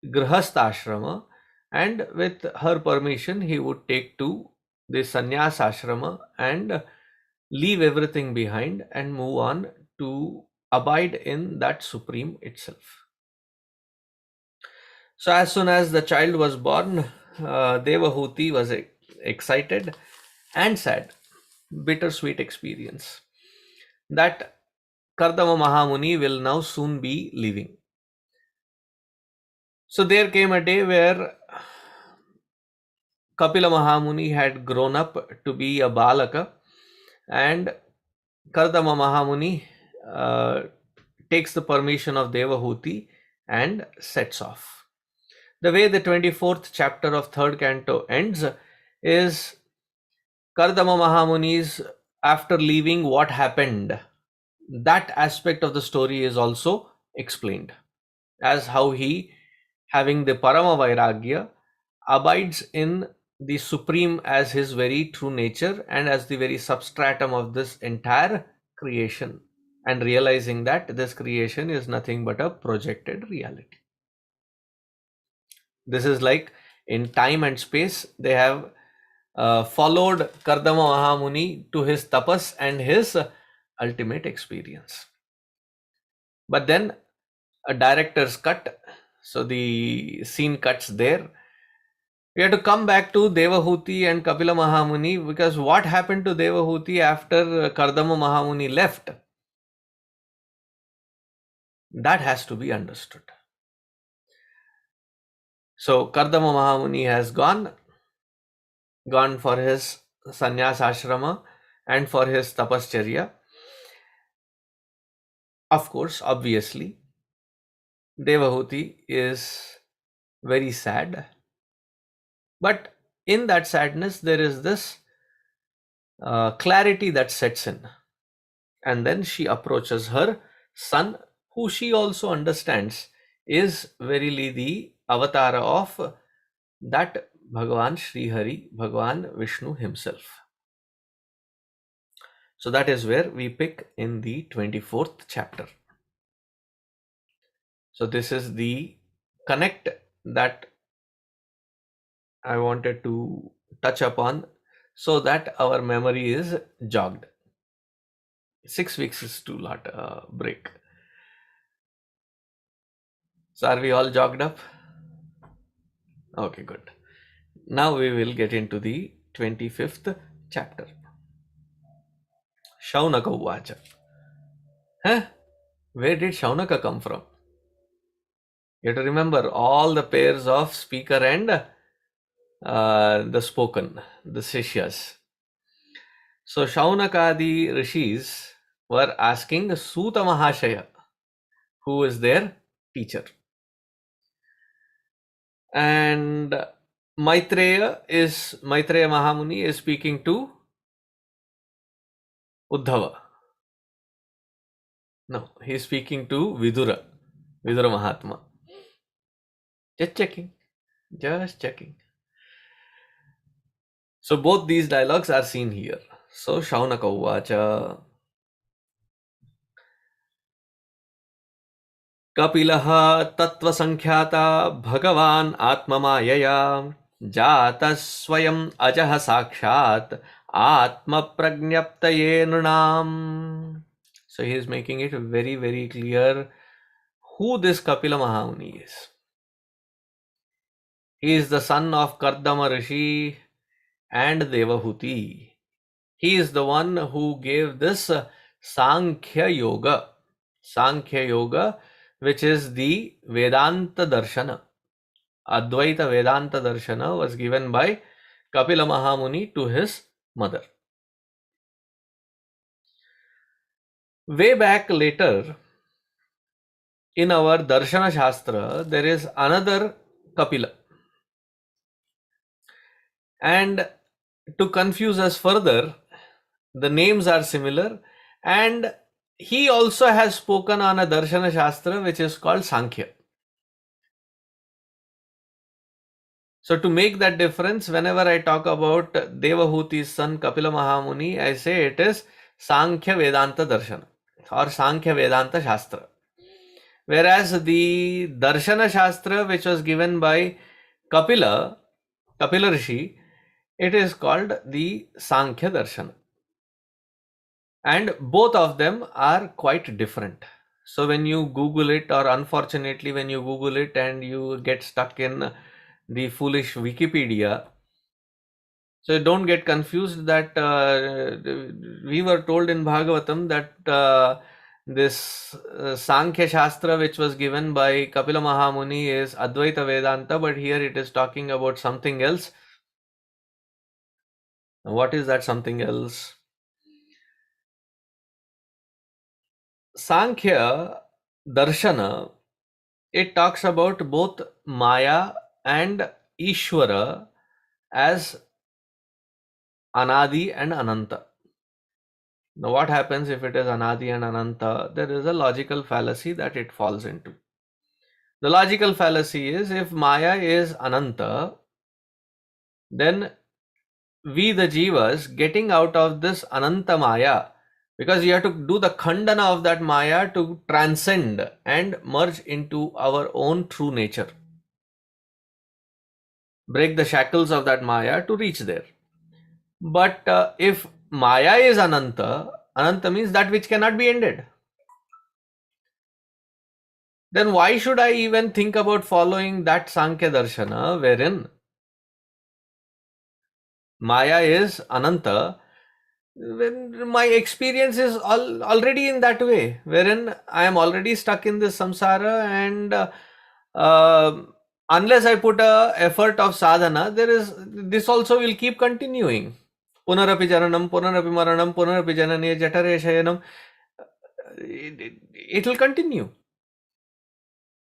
Grihastha ashrama, and with her permission he would take to the sannyas ashrama and leave everything behind and move on to abide in that supreme itself. So as soon as the child was born, Devahuti was excited and sad, bittersweet experience that Kardama Mahamuni will now soon be leaving. So there came a day where Kapila Mahamuni had grown up to be a Balaka, and Kardama Mahamuni takes the permission of Devahuti and sets off. The way the 24th chapter of 3rd canto ends is Kardama Mahamuni's after leaving, what happened. That aspect of the story is also explained as how he, having the Parama Vairagya, abides in the Supreme as his very true nature and as the very substratum of this entire creation, and realizing that this creation is nothing but a projected reality. This is like in time and space, they have followed Kardama Mahamuni to his tapas and his ultimate experience. But then a director's cut, so the scene cuts there. We have to come back to Devahuti and Kapila Mahamuni, because what happened to Devahuti after Kardama Mahamuni left? That has to be understood. So Kardama Mahamuni has gone for his sannyas ashrama and for his tapascharya. Of course, obviously, Devahuti is very sad. But in that sadness, there is this clarity that sets in. And then she approaches her son, who she also understands is verily the avatara of that Bhagavan Sri Hari, Bhagavan Vishnu himself. So that is where we pick in the 24th chapter. So this is the connect that I wanted to touch upon so that our memory is jogged. 6 weeks is too lot break. So are we all jogged up? Okay, good. Now we will get into the 25th chapter. Shaunaka Uvacha. Huh? Where did Shaunaka come from? You have to remember all the pairs of speaker and the spoken, the Sishyas. So Shaunakadi rishis were asking Suta Mahashaya, who is their teacher. And Maitreya Mahamuni is speaking to Uddhava. No, he is speaking to Vidura Mahatma. Just checking. So both these dialogues are seen here. So Shaunaka Uvacha. Kapilaha tattva sankhyaata bhagavan atmamayaya jata swayam ajaha sakshat atma pragnaptaye nunam. So he is making it very, very clear who this Kapila Mahamuni is. He is the son of Kardama Rishi and Devahuti. He is the one who gave this Sankhya Yoga, which is the Vedanta Darshana. Advaita Vedanta Darshana was given by Kapila Mahamuni to his mother. Way back later, in our Darshana Shastra, there is another Kapila. And to confuse us further, the names are similar, and he also has spoken on a Darshana Shastra which is called Sankhya. So to make that difference, whenever I talk about Devahuti's son Kapila Mahamuni, I say it is Sankhya Vedanta Darshana or Sankhya Vedanta Shastra. Whereas the Darshana Shastra which was given by Kapila Rishi, it is called the Sankhya Darshana. And both of them are quite different. So when you Google it, or unfortunately when you Google it and you get stuck in the foolish Wikipedia, so don't get confused that we were told in Bhagavatam that this Sankhya Shastra which was given by Kapila Mahamuni is Advaita Vedanta, but here it is talking about something else. What is that something else? Sankhya Darshana, it talks about both Maya and Ishvara as Anadi and Ananta. Now what happens if it is Anadi and Ananta? There is a logical fallacy that it falls into. The logical fallacy is, if Maya is Ananta, then we the Jivas getting out of this Ananta Maya, because you have to do the Khandana of that Maya to transcend and merge into our own true nature. Break the shackles of that Maya to reach there. But if Maya is Ananta, Ananta means that which cannot be ended. Then why should I even think about following that Sankhya Darshana wherein Maya is Ananta, when my experience is already in that way, wherein I am already stuck in this samsara, and unless I put a effort of sadhana, this also will keep continuing. Punarapi jananam, punarapi maranam, punarapi janane jatare shayanam. It will continue.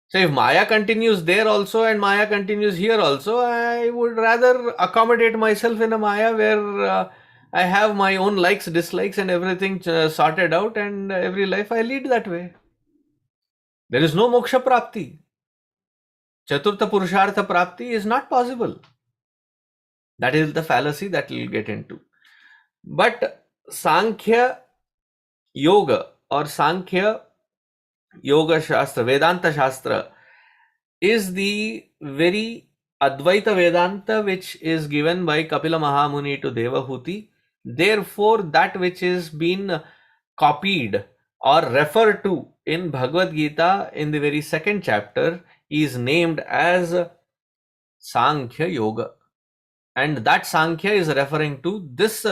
So if Maya continues there also and Maya continues here also, I would rather accommodate myself in a Maya where I have my own likes, dislikes and everything sorted out, and every life I lead that way. There is no moksha prapti. Chaturtha Purushartha Prapti is not possible. That is the fallacy that we'll get into. But Sankhya Yoga or Sankhya Yoga Shastra, Vedanta Shastra is the very Advaita Vedanta which is given by Kapila Mahamuni to Devahuti. Therefore, that which is been copied or referred to in Bhagavad Gita in the very second chapter is named as Sankhya Yoga. And that Sankhya is referring to this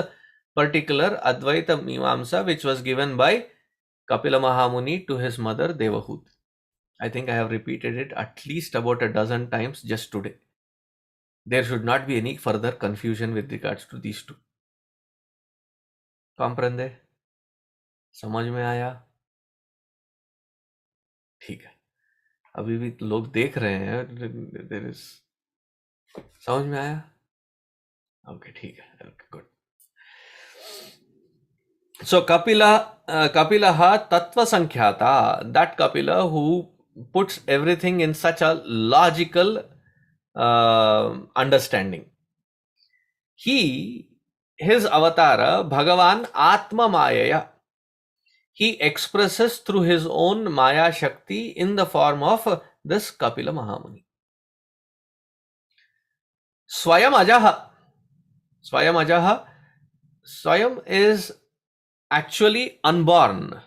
particular Advaita Mimamsa which was given by Kapila Mahamuni to his mother Devahuti. I think I have repeated it at least about a dozen times just today. There should not be any further confusion with regards to these two. Comprende? समझ में आया? ठीक है, अभी भी लोग देख रहे हैं. There is समझ में आया? Okay, ठीक है. Okay, good. So Kapila Tattva Sankhyata, that Kapila who puts everything in such a logical understanding. His avatara, Bhagavan Atma Mayaya, he expresses through his own Maya Shakti in the form of this Kapila Mahamuni. Swayam Ajaha. Swayam is actually unborn.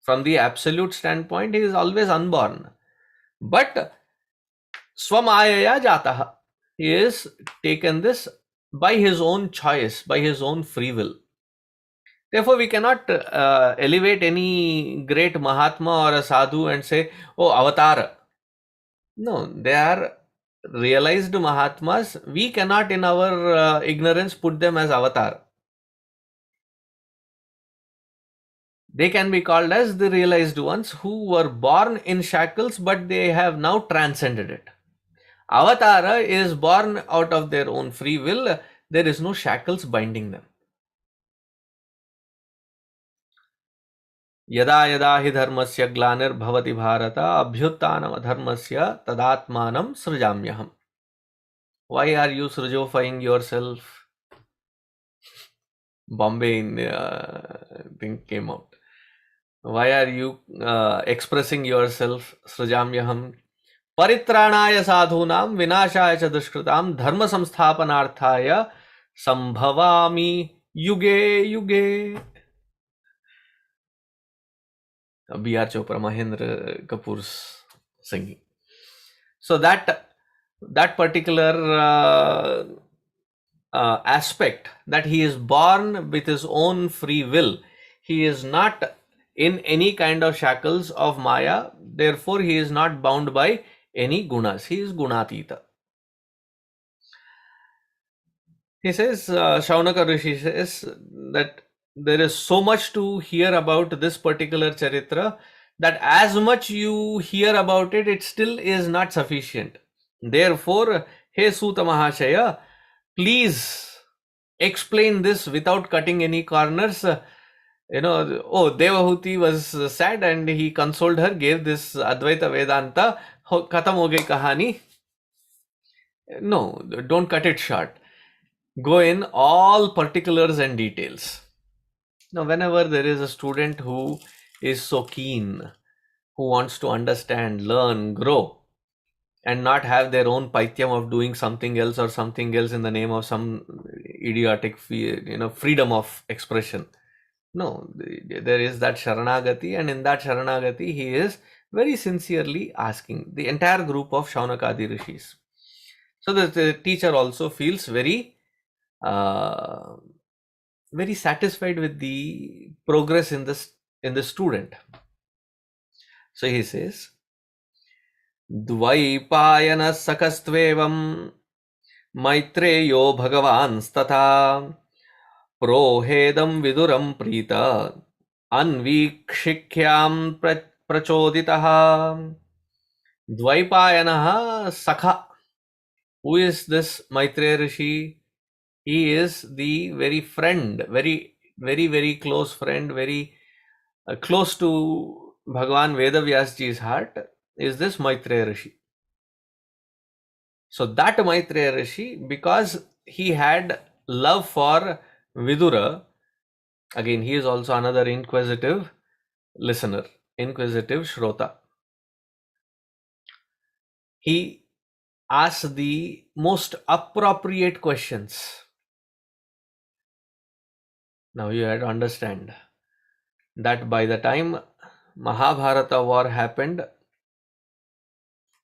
From the absolute standpoint, he is always unborn. But Swamayaya Jataha, he is taken this by his own choice, by his own free will. Therefore, we cannot elevate any great Mahatma or a sadhu and say, oh, avatar. No, they are realized Mahatmas. We cannot in our ignorance put them as avatar. They can be called as the realized ones who were born in shackles, but they have now transcended it. Avatara is born out of their own free will. There is no shackles binding them. Yada yada hi dharmasya glanir bhavati bharata abhyuttanam adharmasya tadatmanam srujamyaham. Why are you srujofying yourself? Bombay thing came out. Why are you expressing yourself? Srujamyaham. Paritranaya sadhunam vinashaya cha dushkritam dharma samsthapanarthaya sambhavami yuge yuge. B.R. Chopra, Mahendra Kapoor's singing. So that particular aspect, that he is born with his own free will, he is not in any kind of shackles of Maya, therefore he is not bound by any gunas, he is gunatita. He says, Shaunaka Rishi says that there is so much to hear about this particular charitra that as much you hear about it, it still is not sufficient. Therefore, Hey Suta Mahashaya, please explain this without cutting any corners. Devahuti was sad and he consoled her, gave this Advaita Vedanta, khatam ho gayi kahani. No, don't cut it short. Go in all particulars and details. Now, whenever there is a student who is so keen, who wants to understand, learn, grow, and not have their own paityam of doing something else or something else in the name of some idiotic, freedom of expression. No, there is that Sharanagati, and in that Sharanagati, he is very sincerely asking the entire group of Shaunakadi rishis. So the teacher also feels very satisfied with the progress in the student. So he says, Dvaipayana sakastvevam maitreyo bhagavan stata prohedam viduram prita anvikshikyam prachoditaha. Dvaipayanaha sakha. Who is this Maitreya Rishi? He is the very friend, very, very, very close friend, very close to Bhagavan Vedavyasji's heart, is this Maitreya Rishi. So that Maitreya Rishi, because he had love for Vidura, again, he is also another inquisitive listener, inquisitive Shrota. He asked the most appropriate questions. Now you have to understand that by the time Mahabharata war happened,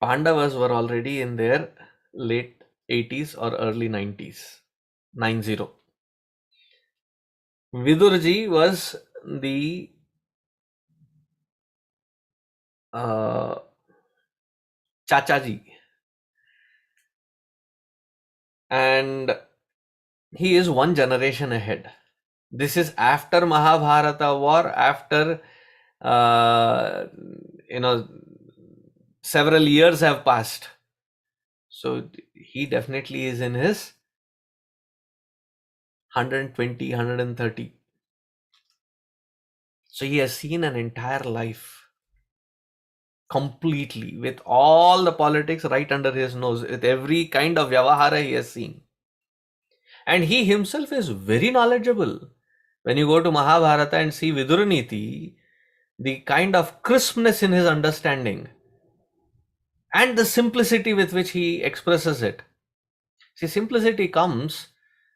Pandavas were already in their late 80s or early 90s. 90. Vidurji was the Chachaji, and he is one generation ahead. This is after Mahabharata war, after uh, you know several years have passed. So he definitely is in his 120, 130. So he has seen an entire life completely, with all the politics right under his nose, with every kind of vyavahara he has seen. And he himself is very knowledgeable. When you go to Mahabharata and see Viduraniti, the kind of crispness in his understanding and the simplicity with which he expresses it. See, simplicity comes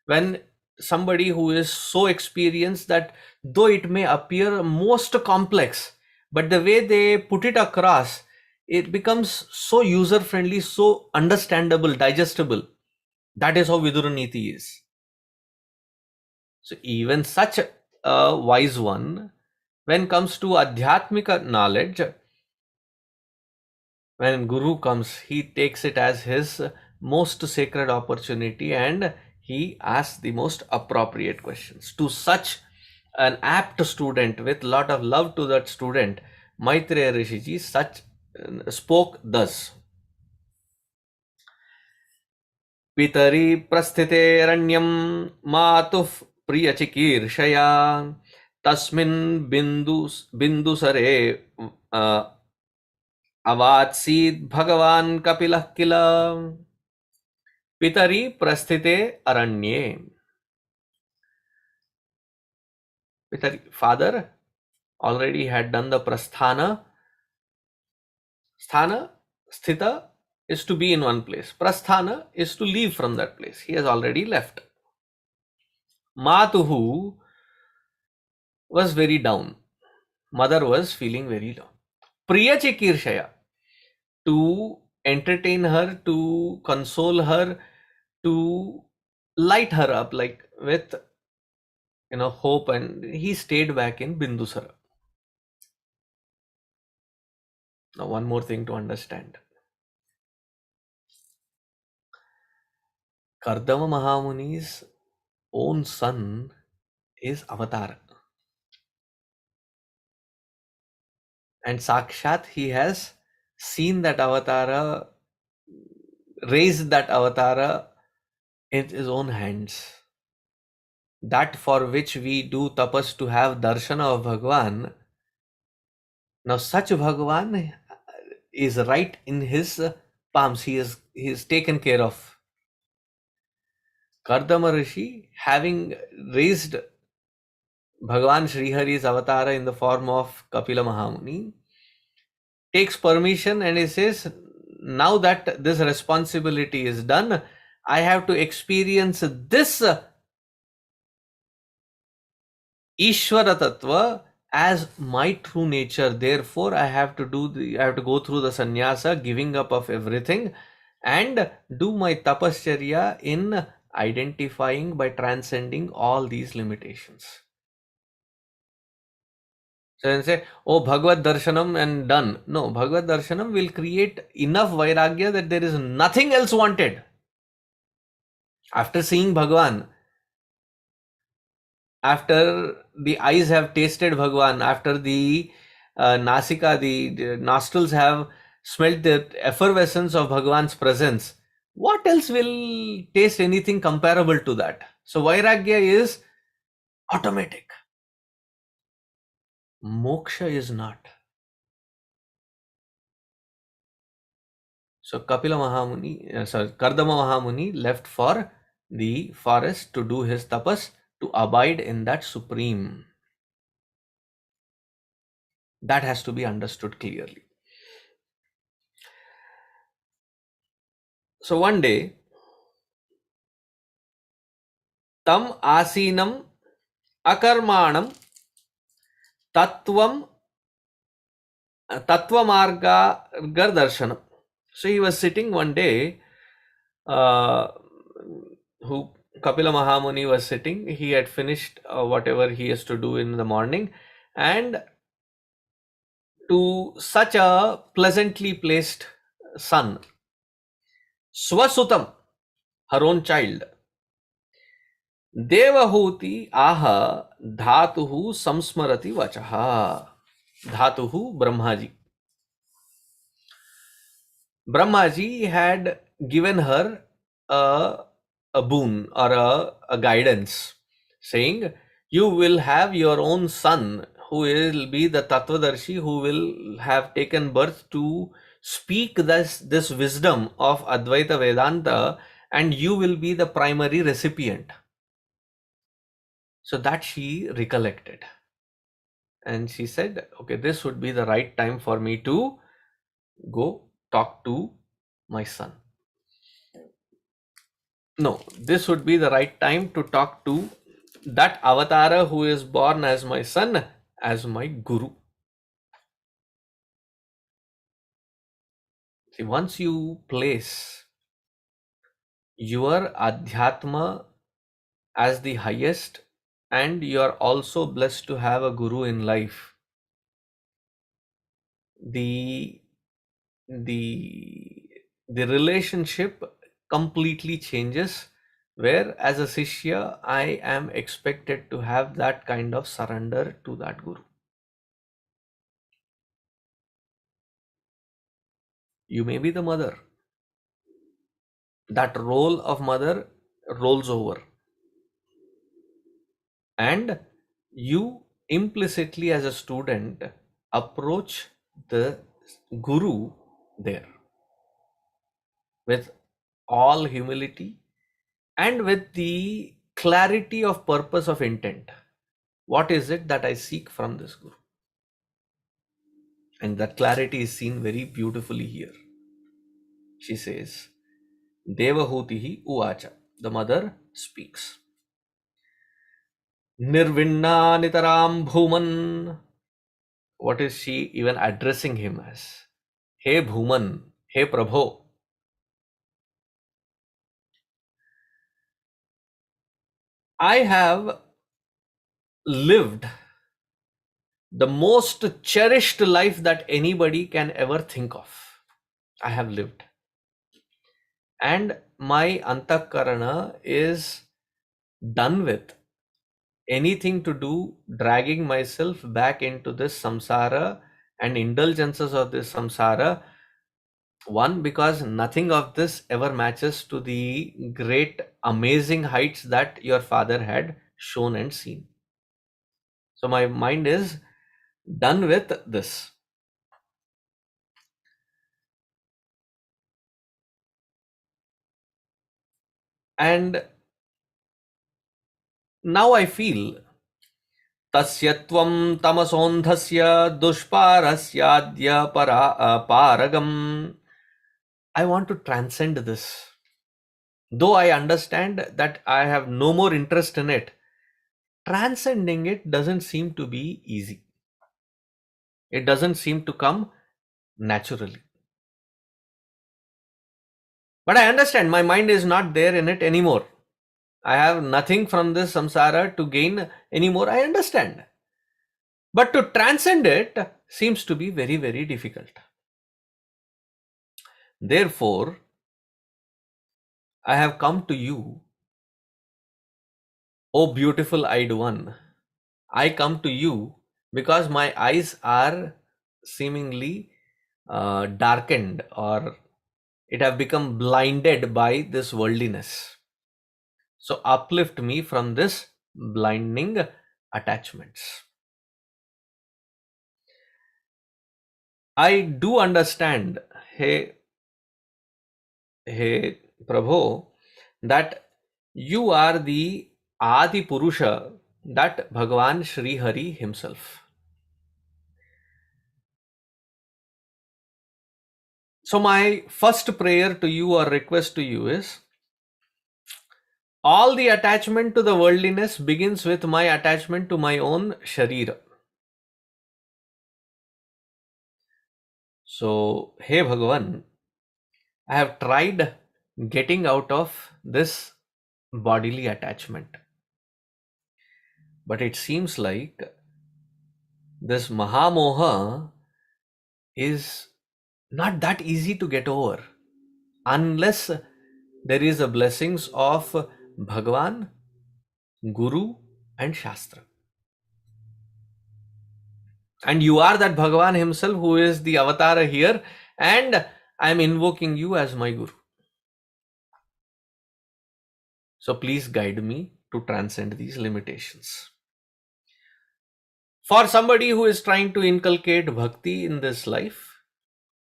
when somebody who is so experienced that though it may appear most complex, but the way they put it across, it becomes so user friendly, so understandable, digestible. That is how Viduraniti is. So even such a wise one, when comes to adhyatmika knowledge, when Guru comes, he takes it as his most sacred opportunity and he asks the most appropriate questions. To such an apt student with lot of love to that student, Maitreya Rishiji such spoke thus. पितरि प्रस्थितेरण्यं मातुः प्रियचिकीर्षया तस्मिन् बिन्दुसरे अवात्सीत् भगवान् कपिलः किल पितरि प्रस्थिते अरण्ये. Pitari, father already had done the prasthana. Sthana, sthita is to be in one place. Prasthana is to leave from that place. He has already left. Matuhu was very down. Mother was feeling very down. Priya Chikirshaya, to entertain her, to console her, to light her up, like with hope, and he stayed back in Bindusara. Now, one more thing to understand. Kardama Mahamuni's own son is Avatar. And Sakshat, he has seen that Avatara, raised that Avatara in his own hands. That for which we do tapas to have darshana of Bhagwan. Now such Bhagwan is right in his palms. He is taken care of. Kardama Rishi, having raised Bhagwan Srihari's avatara in the form of Kapila Mahamuni, takes permission and he says, now that this responsibility is done, I have to experience this Ishvara Tattva as my true nature. Therefore, I have to go through the sannyasa, giving up of everything, and do my tapascharya in identifying by transcending all these limitations. So then say, oh, Bhagavad Darshanam and done. No, Bhagavad Darshanam will create enough vairagya that there is nothing else wanted. After seeing Bhagwan, after the eyes have tasted Bhagwan, after the nasika, the nostrils have smelt the effervescence of Bhagwan's presence, what else will taste anything comparable to that? So vairagya is automatic. Moksha is not. So Kapila Mahamuni, Kardama Mahamuni left for the forest to do his tapas, to abide in that supreme. That has to be understood clearly. So one day, tam asinam akarmanam tattvam tattvamarga darshanam. So he was sitting one day, who Kapila Mahamuni was sitting. He had finished whatever he has to do in the morning, and to such a pleasantly placed son, Swasutam, her own child, Devahuti aha dhatuhu samsmarati vachaha. Dhatuhu Brahmaji. Brahmaji had given her a boon or a guidance, saying, you will have your own son who will be the Tattvadarshi, who will have taken birth to speak this wisdom of Advaita Vedanta, and you will be the primary recipient. So that she recollected. And she said, okay, this would be the right time for me to go talk to my son. No, this would be the right time to talk to that avatara who is born as my son, as my guru. See, once you place your adhyatma as the highest, and you are also blessed to have a guru in life, the the relationship completely changes, where as a Sishya I am expected to have that kind of surrender to that guru. You may be the mother, that role of mother rolls over, and you implicitly as a student approach the guru there with all humility and with the clarity of purpose of intent. What is it that I seek from this guru? And that clarity is seen very beautifully here. She says, Devahutihi uvacha. The mother speaks. Nirvinna nitaram bhuman. What is she even addressing him as? Hey Bhuman, hey Prabho. I have lived the most cherished life that anybody can ever think of. I have lived. And my antakarana is done with anything to do dragging myself back into this samsara and indulgences of this samsara. One, because nothing of this ever matches to the great amazing heights that your father had shown and seen. So my mind is done with this. And now I feel tasyatvam tamasondhasya dushparasya paragam. I want to transcend this. Though I understand that I have no more interest in it, transcending it doesn't seem to be easy. It doesn't seem to come naturally. But I understand my mind is not there in it anymore. I have nothing from this samsara to gain anymore. I understand. But to transcend it seems to be very, very difficult. Therefore, I have come to you, O beautiful eyed one. I come to you because my eyes are seemingly darkened, or it have become blinded by this worldliness. So uplift me from this blinding attachments. I do understand, hey Hey Prabhu, that you are the Adi Purusha, that Bhagavan Sri Hari himself. So my first prayer to you or request to you is, all the attachment to the worldliness begins with my attachment to my own Sharira. So, hey Bhagavan, I have tried getting out of this bodily attachment, but it seems like this Mahamoha is not that easy to get over unless there is a blessings of Bhagavan, Guru, and Shastra. And you are that Bhagavan himself who is the avatar here, and I am invoking you as my Guru. So please guide me to transcend these limitations. For somebody who is trying to inculcate bhakti in this life,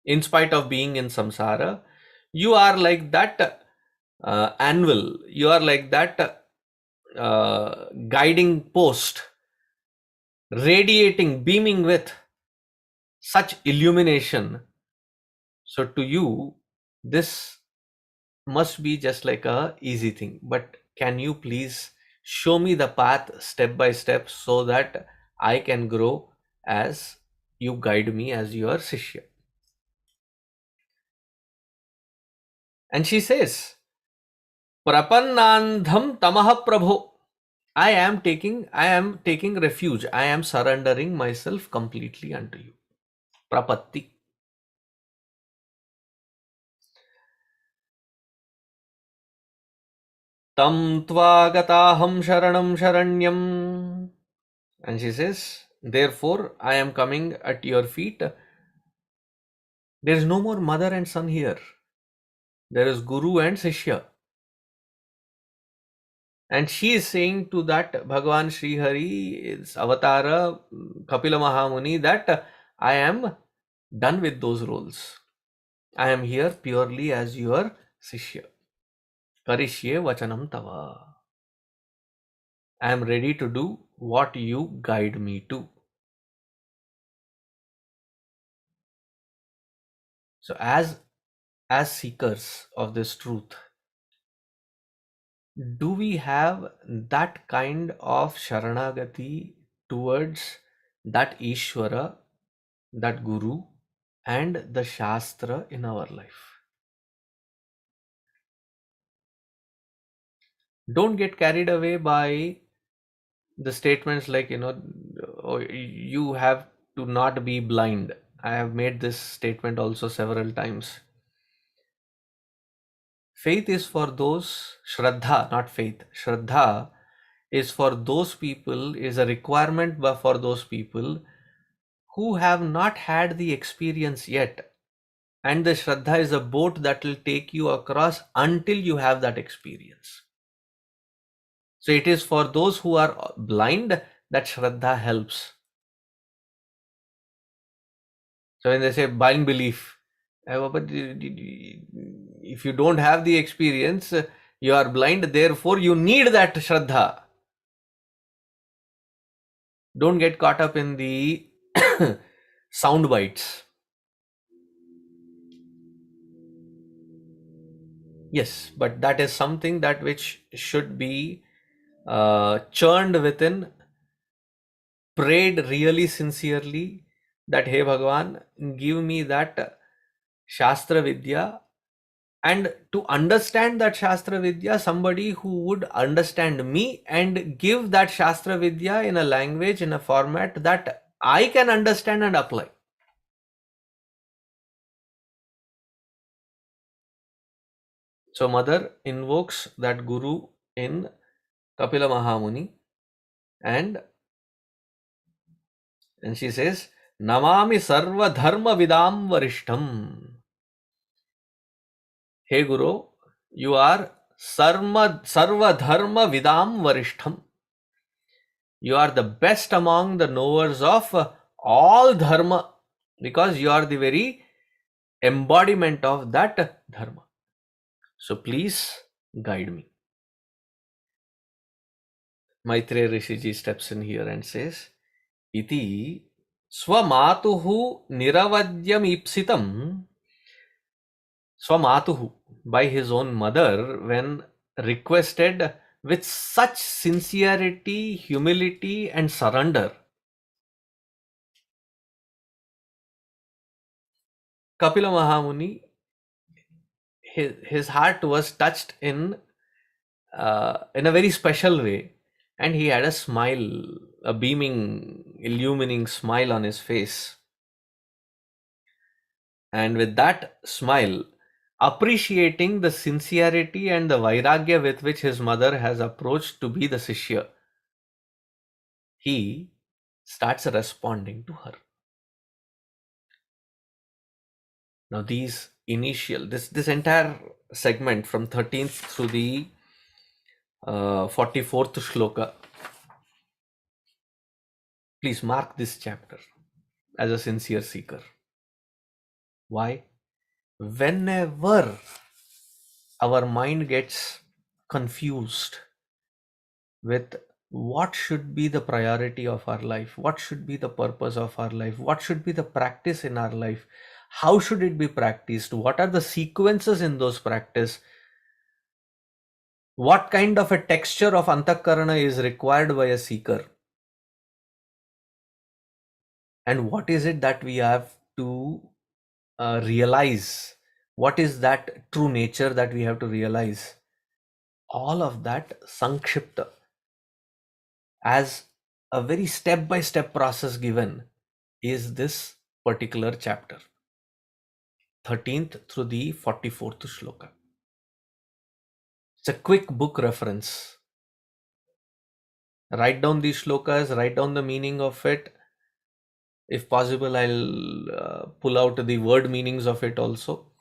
in spite of being in samsara, you are like that anvil, you are like that guiding post, radiating, beaming with such illumination. So to you, this must be just like a easy thing. But can you please show me the path step by step so that I can grow as you guide me as your Sishya? And she says, Prapannandham tamaha prabho. I am taking refuge. I am surrendering myself completely unto you. Prapatti. Tam tvagataham sharanam sharanyam. And she says, therefore, I am coming at your feet. There is no more mother and son here. There is Guru and Sishya. And she is saying to that Bhagavan Sri Hari, Avatara, Kapila Mahamuni, that I am done with those roles. I am here purely as your Sishya. Karishye vachanam tava. I am ready to do what you guide me to. So as seekers of this truth, do we have that kind of Sharanagati towards that Ishvara, that Guru, and the Shastra in our life? Don't get carried away by the statements like, oh, you have to not be blind. I have made this statement also several times. Faith is for those, Shraddha, not faith. Shraddha is for those people, is a requirement for those people who have not had the experience yet. And the Shraddha is a boat that will take you across until you have that experience. So it is for those who are blind that Shraddha helps. So when they say blind belief, but if you don't have the experience, you are blind, therefore you need that Shraddha. Don't get caught up in the sound bites. Yes, but that is something that which should be churned within, prayed really sincerely that, hey Bhagavan, give me that Shastra Vidya. And to understand that Shastra Vidya, somebody who would understand me and give that Shastra Vidya in a language, in a format that I can understand and apply. So Mother invokes that Guru in Kapila Mahamuni, and she says, Namami Sarva Dharma Vidam Varishtam. Hey Guru, you are Sarva Dharma Vidam Varishtam. You are the best among the knowers of all Dharma, because you are the very embodiment of that Dharma. So please guide me. Maitreya Rishiji steps in here and says, Iti swamatuhu niravadyam ipsitam. Swamatuhu, by his own mother, when requested with such sincerity, humility, and surrender, Kapila Mahamuni, his heart was touched in a very special way, and he had a smile, a beaming, illumining smile on his face. And with that smile, appreciating the sincerity and the vairagya with which his mother has approached to be the Sishya, he starts responding to her. Now these initial, this entire segment from 13th through the 44th shloka, please mark this chapter as a sincere seeker. Why? Whenever our mind gets confused with what should be the priority of our life, what should be the purpose of our life, what should be the practice in our life, how should it be practiced, what are the sequences in those practice, what kind of a texture of antakarana is required by a seeker, and what is it that we have to realize, what is that true nature that we have to realize. All of that sankshipta as a very step-by-step process given is this particular chapter, 13th through the 44th shloka. It's a quick book reference. Write down these shlokas, write down the meaning of it. If possible, I'll pull out the word meanings of it also,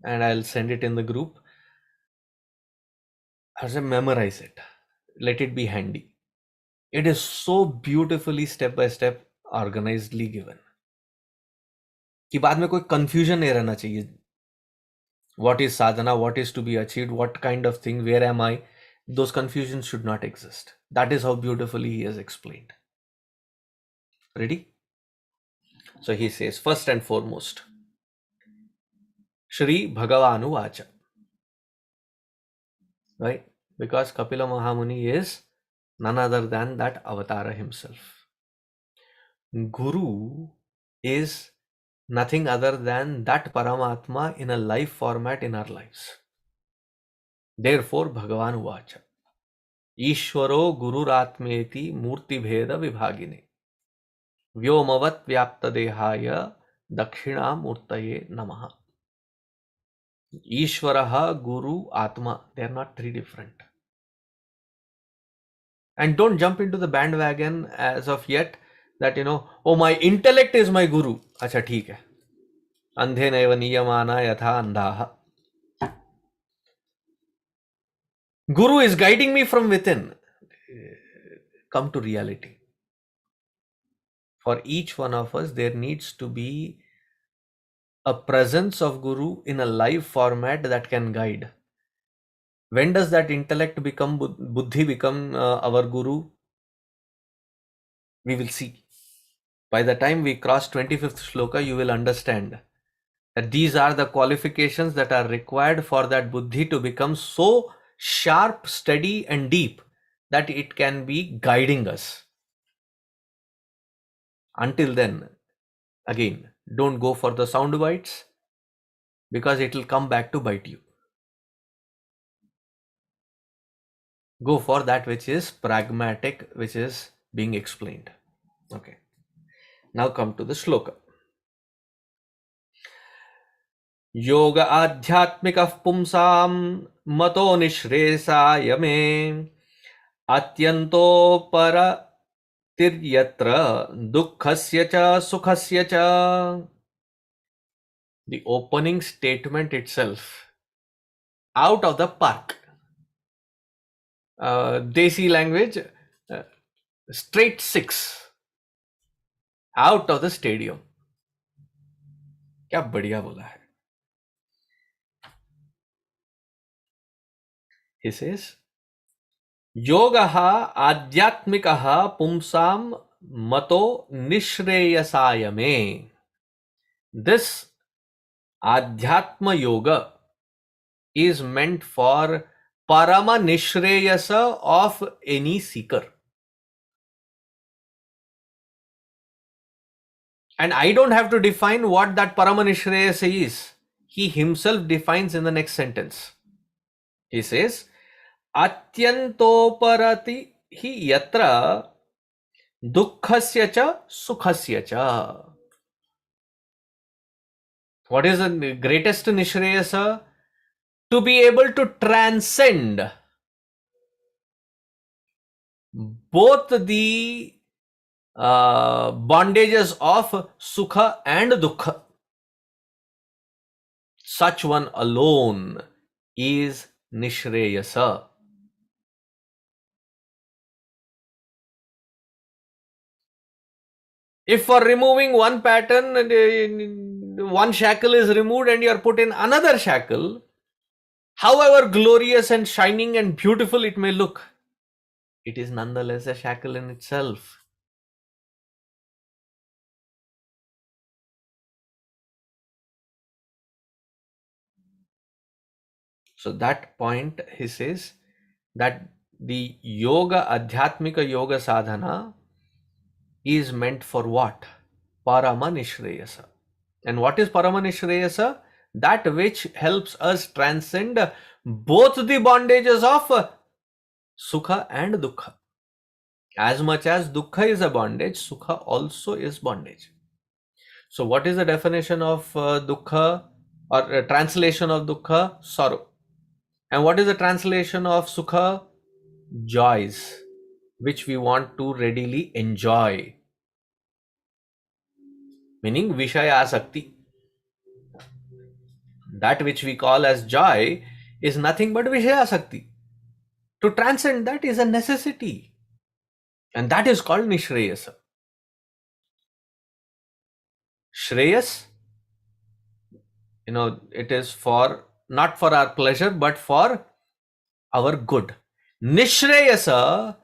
and I'll send it in the group. As I memorize it, let it be handy. It is so beautifully step by step organizedly given कि बाद में कोई confusion नहीं रहना चाहिए. What is sadhana, what is to be achieved, what kind of thing, where am I? Those confusions should not exist. That is how beautifully he has explained. Ready? So he says, first and foremost, Shri Bhagavanu Vacha. Right? Because Kapila Mahamuni is none other than that avatar himself. Guru is nothing other than that Paramatma in a live format in our lives. Therefore, Bhagavan Vacha. Ishvaro Gururatmeti Murti Bheda Vibhagine. Vyomavat Vyaptadehaya Dakshina Murtaye Namaha. Ishvaraha, Guru, Atma. They are not three different. And don't jump into the bandwagon as of yet that, oh, my intellect is my Guru. Acha, theek hai. Andhe naiva niyamana yatha andhaha. Guru is guiding me from within. Come to reality. For each one of us, there needs to be a presence of Guru in a live format that can guide. When does that intellect become, buddhi become our Guru? We will see. By the time we cross 25th shloka, you will understand that these are the qualifications that are required for that buddhi to become so sharp, steady, and deep that it can be guiding us. Until then, again, don't go for the sound bites because it will come back to bite you. Go for that which is pragmatic, which is being explained. Okay. Now come to the shloka. Yoga adhyatmikah pumsam mato nishresaya me atyanto para tiryatra dukkhasya cha sukhasya cha. The opening statement itself, out of the park. Desi language, straight six, out of the stadium. क्या बढ़िया बोला है. He says, Yogaha adhyatmikaha pumsam mato nishreyasayame. This adhyatma yoga is meant for parama nishreyasa of any seeker. And I don't have to define what that parama nishreyasa is. He himself defines in the next sentence. He says, Atyantoparati hi yatra dukkhasya cha sukhasya cha. What is the greatest nishreyasa? To be able to transcend both the bondages of sukha and dukkha. Such one alone is nishreyasa. If for removing one pattern, one shackle is removed and you are put in another shackle, however glorious and shining and beautiful it may look, it is nonetheless a shackle in itself. So that point, he says, that the yoga, adhyatmika yoga sadhana is meant for what? Parama nishreyasa. And what is parama nishreyasa? That which helps us transcend both the bondages of sukha and dukkha. As much as dukkha is a bondage, sukha also is bondage. So what is the definition of dukkha, or translation of dukkha? Sorrow. And what is the translation of sukha? Joys, which we want to readily enjoy. Meaning Vishaya Asakti. That which we call as joy is nothing but Vishaya Asakti. To transcend that is a necessity. And that is called Nishreyasa. Shreyas, it is for, not for our pleasure, but for our good. Nishreyasa,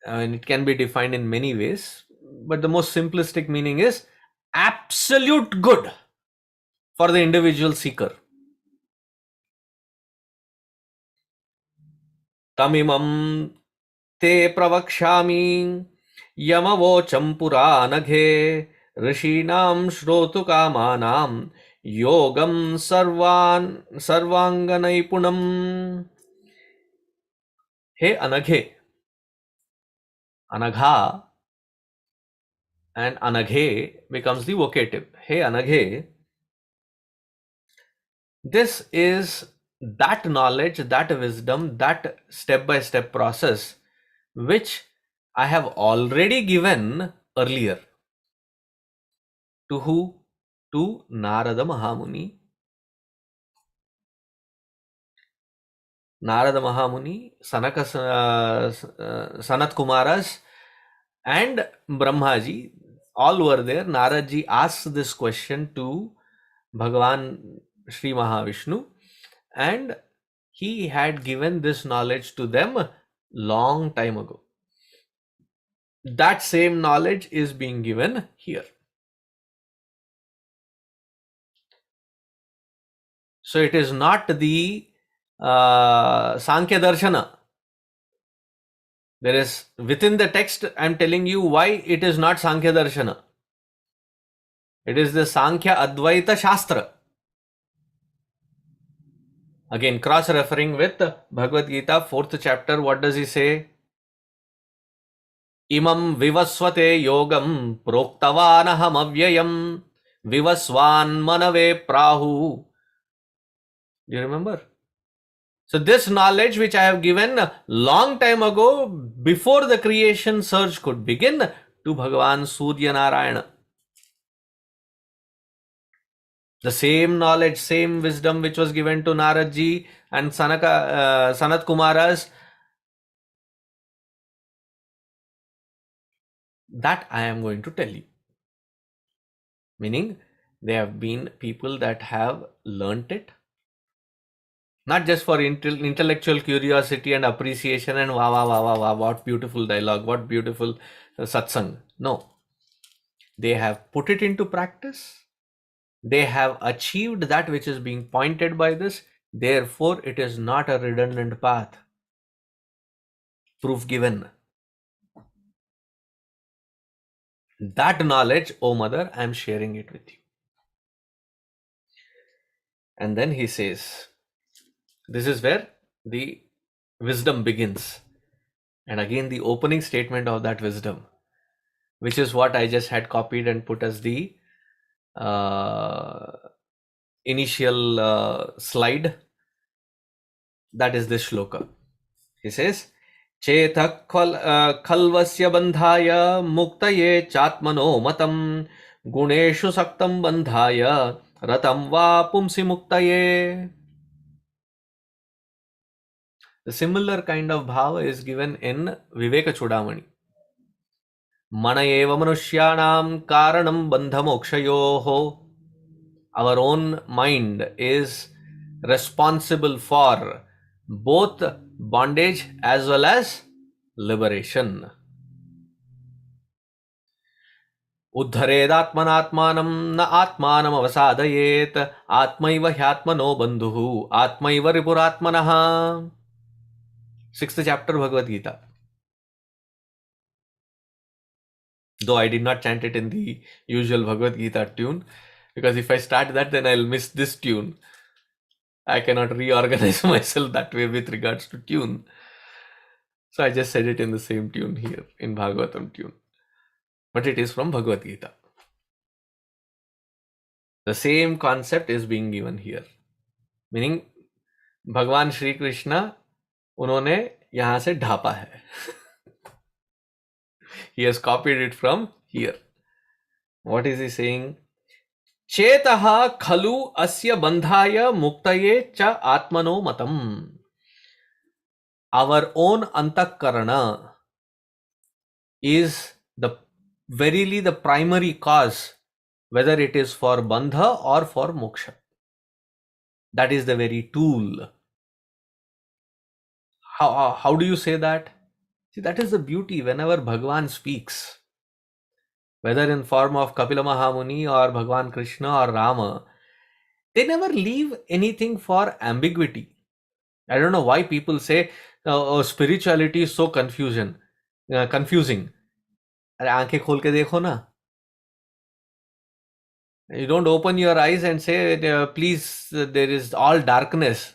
it can be defined in many ways, but the most simplistic meaning is absolute good for the individual seeker. Tamimam te pravakshami yamavocham puranaghe rishinam shrotu kamanam yogam sarvanganaipunam. Hey Anaghe, Anagha and Anaghe becomes the vocative. Hey Anaghe, this is that knowledge, that wisdom, that step-by-step process which I have already given earlier. To who? To Narada Mahamuni. Narada Mahamuni, Sanat Kumaras, and Brahmaji, all were there. Naradji asked this question to Bhagavan Sri Mahavishnu, and he had given this knowledge to them long time ago. That same knowledge is being given here. So it is not the Sankhya Darshana. There is, within the text, I am telling you why it is not Sankhya Darshana. It is the Sankhya Advaita Shastra. Again, cross-referring with Bhagavad Gita, 4th chapter, what does he say? Imam vivasvate yogam proktavanaham avyayam vivasvan manave prahu. Do you remember? So this knowledge which I have given long time ago, before the creation surge could begin, to Bhagavan Surya Narayana. The same knowledge, same wisdom which was given to Naradji and Sanat Kumaras, that I am going to tell you. Meaning, they have been people that have learnt it, Not just for intellectual curiosity and appreciation and wow, wow, wow, wow, wow, what beautiful dialogue, what beautiful satsang. No, they have put it into practice. They have achieved that which is being pointed by this. Therefore, it is not a redundant path. Proof given. That knowledge, O mother, I am sharing it with you. And then he says, this is where the wisdom begins. And again, the opening statement of that wisdom, which is what I just had copied and put as the initial slide. That is this shloka. He says, Chetak khalvasya bandhaya muktaye chatmano matam guneshu saktam bandhaya ratam va pumsi muktaye. The similar kind of bhava is given in Viveka Chudamani. Mana eva manushyanam karanam bandha mokshayoho. Our own mind is responsible for both bondage as well as liberation. Uddharedatmanatmanam na atmanam avasadayet atmaiva hyatmano bandhuhu atmaiva ripuratmanaha. 6th chapter Bhagavad Gita. Though I did not chant it in the usual Bhagavad Gita tune, because if I start that, then I'll miss this tune. I cannot reorganize myself that way with regards to tune. So I just said it in the same tune here, in Bhagavatam tune. But it is from Bhagavad Gita. The same concept is being given here. Meaning, Bhagwan Shri Krishna, उन्होंने यहाँ से ढापा है. He has copied it from here. What is he saying? Chetaha khalu asya bandhaya muktaye cha atmano matam. Our own antakarana is verily the primary cause, whether it is for bandha or for moksha. That is the very tool. How do you say that? See, that is the beauty whenever Bhagavan speaks. Whether in form of Kapila Mahamuni or Bhagavan Krishna or Rama, they never leave anything for ambiguity. I don't know why people say spirituality is so confusing. अरे आंखें खोल के देखो ना. You don't open your eyes and say, please, there is all darkness.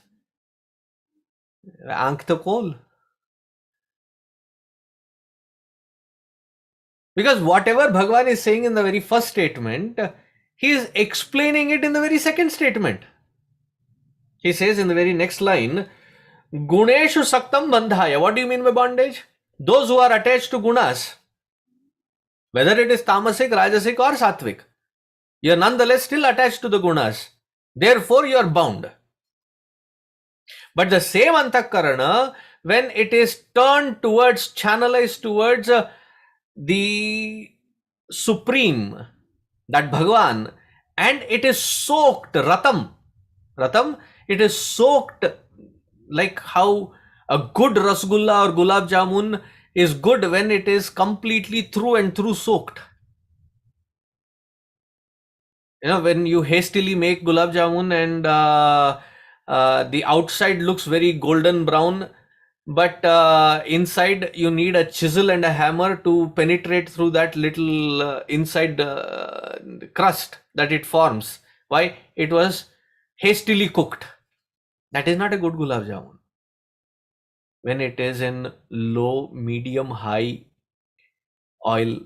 आंख तो खोल. Because whatever Bhagavan is saying in the very first statement, he is explaining it in the very second statement. He says in the very next line, Guneshu Saktam Bandhaya. What do you mean by bondage? Those who are attached to gunas, whether it is tamasic, rajasic or sattvic, you are nonetheless still attached to the gunas. Therefore, you are bound. But the same antakarana, when it is turned towards, channelized towards the Supreme, that Bhagavan, and it is soaked, ratam, it is soaked like how a good rasgulla or gulab jamun is good when it is completely through and through soaked. You know, when you hastily make gulab jamun and the outside looks very golden brown, but inside you need a chisel and a hammer to penetrate through that little inside crust that it forms. Why? It was hastily cooked. That is not a good gulab jamun. When it is in low, medium, high oil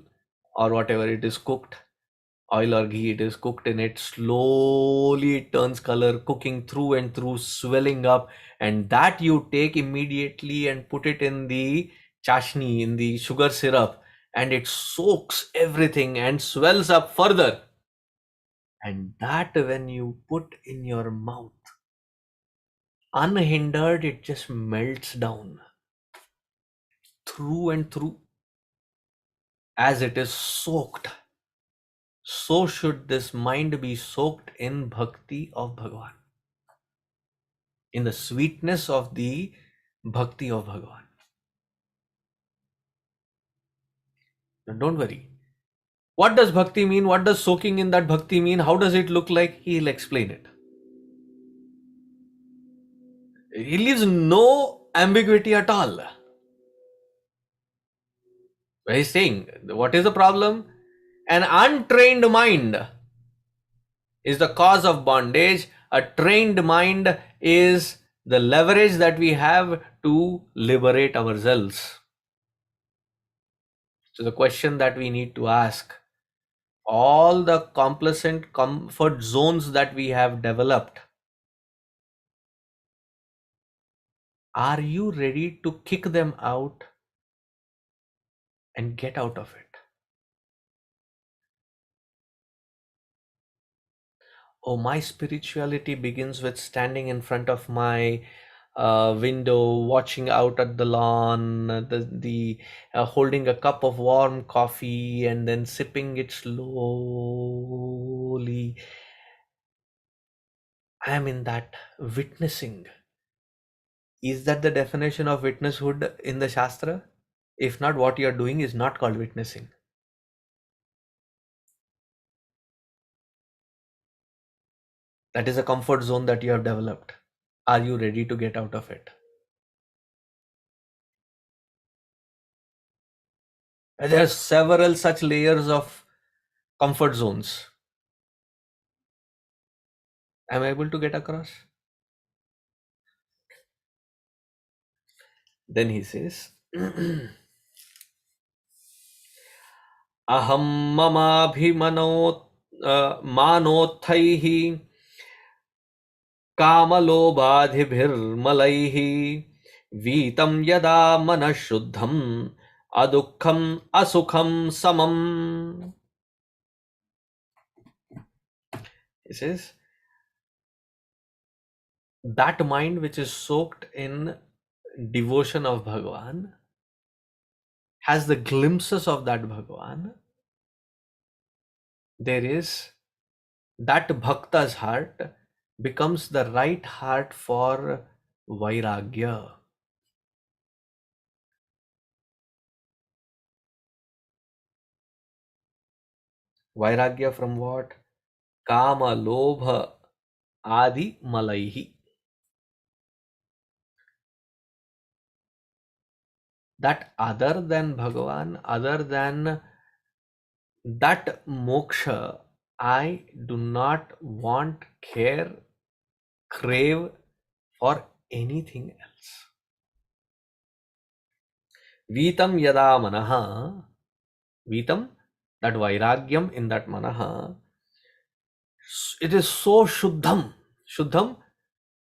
or whatever it is cooked, oil or ghee, it is cooked in it, slowly it turns color, cooking through and through, swelling up, and that you take immediately and put it in the chashni, in the sugar syrup, and it soaks everything and swells up further. And that when you put in your mouth, unhindered, it just melts down through and through as it is soaked. So should this mind be soaked in bhakti of Bhagavan. in the sweetness of the bhakti of Bhagavan. Now, don't worry. What does bhakti mean? What does soaking in that bhakti mean? How does it look like? He'll explain it. He leaves no ambiguity at all. He's saying, what is the problem? An untrained mind is the cause of bondage. A trained mind is the leverage that we have to liberate ourselves. So the question that we need to ask, all the complacent comfort zones that we have developed, are you ready to kick them out and get out of it? Oh, my spirituality begins with standing in front of my window, watching out at the lawn, the holding a cup of warm coffee and then sipping it slowly. I am in that witnessing. Is that the definition of witnesshood in the Shastra? If not, what you are doing is not called witnessing. That is a comfort zone that you have developed. Are you ready to get out of it? There are several such layers of comfort zones. Am I able to get across? Then he says, Aham mamabhimano manothaihi kamalobadhibhirmalaihi vitam yada manashuddham adukham asukham samam. He says, that mind which is soaked in devotion of Bhagavan has the glimpses of that Bhagavan. There is that bhakta's heart becomes the right heart for vairagya. Vairagya from what? Kama, lobha, adi, malaihi. That other than Bhagavan, other than that moksha, I do not want, care, crave for anything else. Vitam yada manaha, vitam, that vairagyam in that manaha, it is so shuddham, shuddham,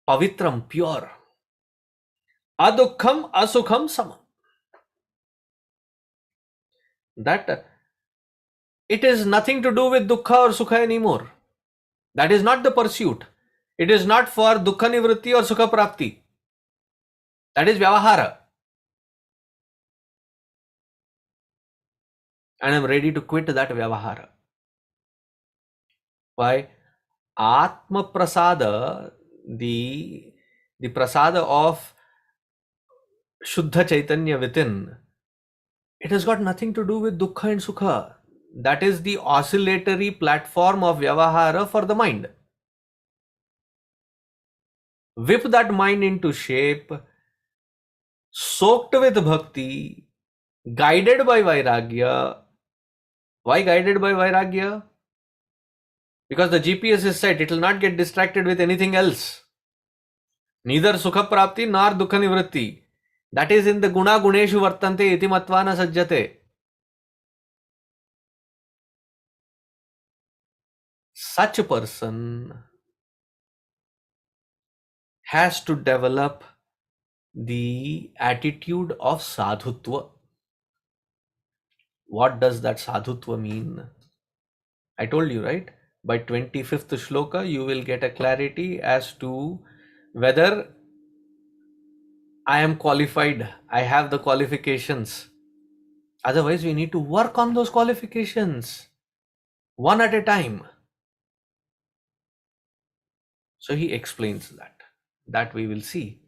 pavitram, pure. Adukham, asukham, samam. That it is nothing to do with dukkha or sukha anymore. That is not the pursuit. It is not for dukkha nivritti or sukha prapti. That is vyavahara. And I am ready to quit that vyavahara. Why? Atma prasada, the prasada of Shuddha Chaitanya within, it has got nothing to do with dukkha and sukha. That is the oscillatory platform of vyavahara for the mind. Whip that mind into shape, soaked with bhakti, guided by vairagya. Why guided by vairagya? Because the GPS is set, it will not get distracted with anything else. Neither sukha prapti nor dukkha nivritti. That is in the guna guneshu vartante iti matvana sajjate. Such a person has to develop the attitude of sadhutva. What does that sadhutva mean? I told you, right? By 25th shloka, you will get a clarity as to whether I am qualified, I have the qualifications. Otherwise, we need to work on those qualifications one at a time. So he explains that. that we will see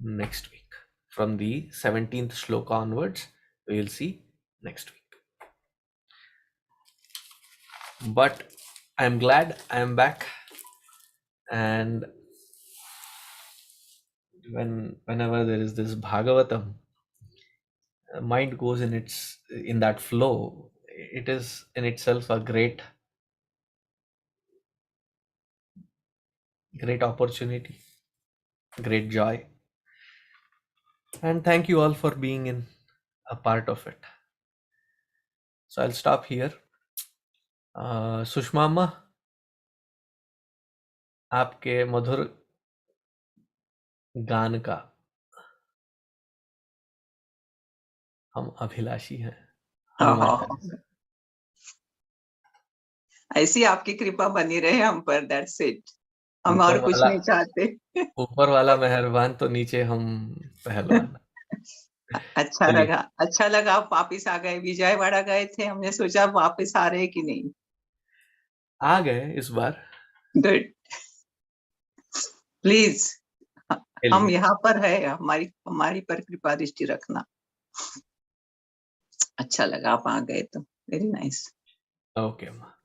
next week. From the 17th shloka onwards, we will see next week. But I'm glad I'm back, and whenever there is this Bhagavatam, mind goes in that flow. It is in itself a great opportunity, great joy, and thank you all for being in a part of it. So I'll stop here. Sushma अम्मा, आपके मधुर गान का हम अभिलाषी हैं। ऐसी आपकी कृपा बनी रहे हम पर, दैट्स इट। हम ऊपर और कुछ वाला- नहीं चाहते। ऊपर वाला मेहरबान तो नीचे हम पहलवान। अच्छा चलिए। लगा आप वापिस आ गए। विजयवाड़ा गए थे, हमने सोचा वापिस आ रहे कि नहीं। आ गए इस बार। गुड, प्लीज हम चलिए। यहाँ पर है, हमारी पर कृपा दृष्टि रखना। अच्छा लगा आप आ गए तो, वेरी नाइस। ओके अम्मा,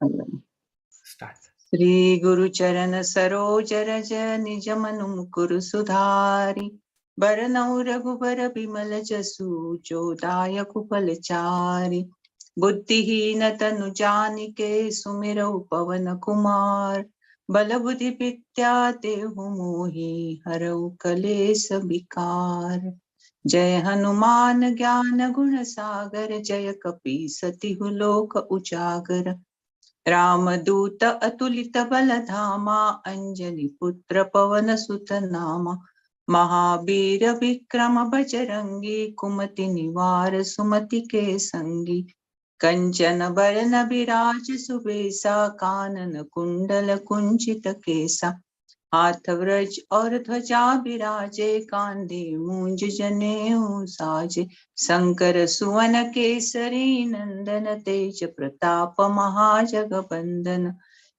स्टार्ट। श्री गुरु चरण सरोज रज निज मनु मुकुर सुधारी, बरनउँ रघुबर बिमल जसु जो दायक फलचारि। बुद्धिहीन तनु जानिके सुमिरौ पवन कुमार, बल बुद्धि विद्या देहु मोहि हरऊ कलेस विकार। जय हनुमान ज्ञान गुण सागर, जय कपीस तिहु लोक उजागर। रामदूत अतुलित बल धामा, अंजनी पुत्र पवन सुत नामा। महावीर विक्रम बजरंगी, कुमति निवार सुमति के संगी। कंचन बरन बिराज सुबेसा, कानन कुंडल कुंचित केसा। हाथ व्रज और ध्वजा बिराजे, कांधे मूंज जनेऊ साजे। शंकर सुवन केसरी नंदन, तेज प्रताप महाजगबंदन।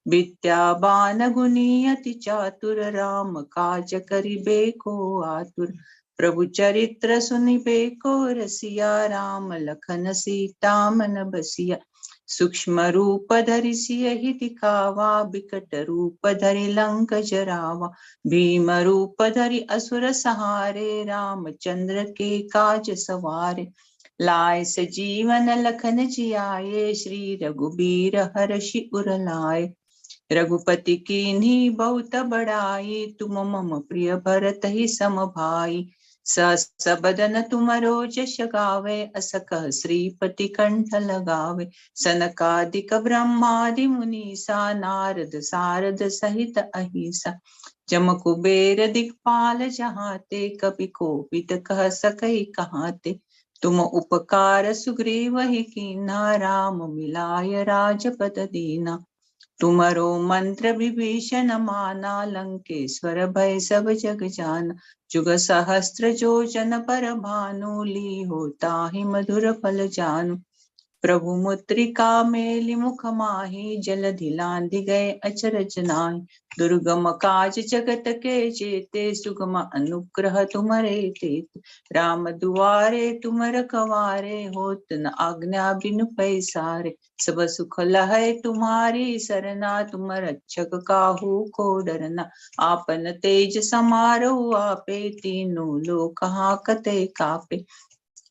विद्यावान गुणी अति चातुर, राम काज करिबे को आतुर। प्रभु चरित्र सुनिबे को रसिया, राम लखन सीता मन बसिया। सूक्ष्म रूप धरि सियहि दिखावा, बिकट रूप धरि लंक जरावा। भीम रूप धरि असुर सहारे, रामचंद्र के काज सवारे। लाए सजीवन लखन जियाए, श्री रघुबीर हर्षि उर लाए। रघुपति कीन्ही बहुत बड़ाई, तुम मम प्रिय भरत ही सम भाई। सहस बदन तुमरो जस गावे, अस कह श्रीपति कंठ लगावे। सनकादिक ब्रह्मादि मुनीसा, नारद सारद सहित अहिसा। जम कुबेर दिक्पाल जहाते, कपि कोपित कह सकई कहाते। तुम उपकार सुग्रीव ही कीन्हा, राम मिलाय राजपद दीना। तुमरो मंत्र विभीषण माना, लंकेश्वर भय सब जग जाना। जुग सहस्त्र जो जन पर भानु, ली होता ही मधुर फल जानु। प्रभु मुद्रिका मेलि मुख माहि, जलधि लांघि गए अचरज नाहि। दुर्गम काज जगत के जेते, सुगम अनुग्रह तुम्हरे तेते। राम दुआरे तुम रखवारे, होत न आज्ञा बिनु पैसारे। सब सुख लहै तुम्हारी सरना, तुम रक्षक काहू को डरना। आपन तेज समारो आपे, तीनों लोक हांकते कापे।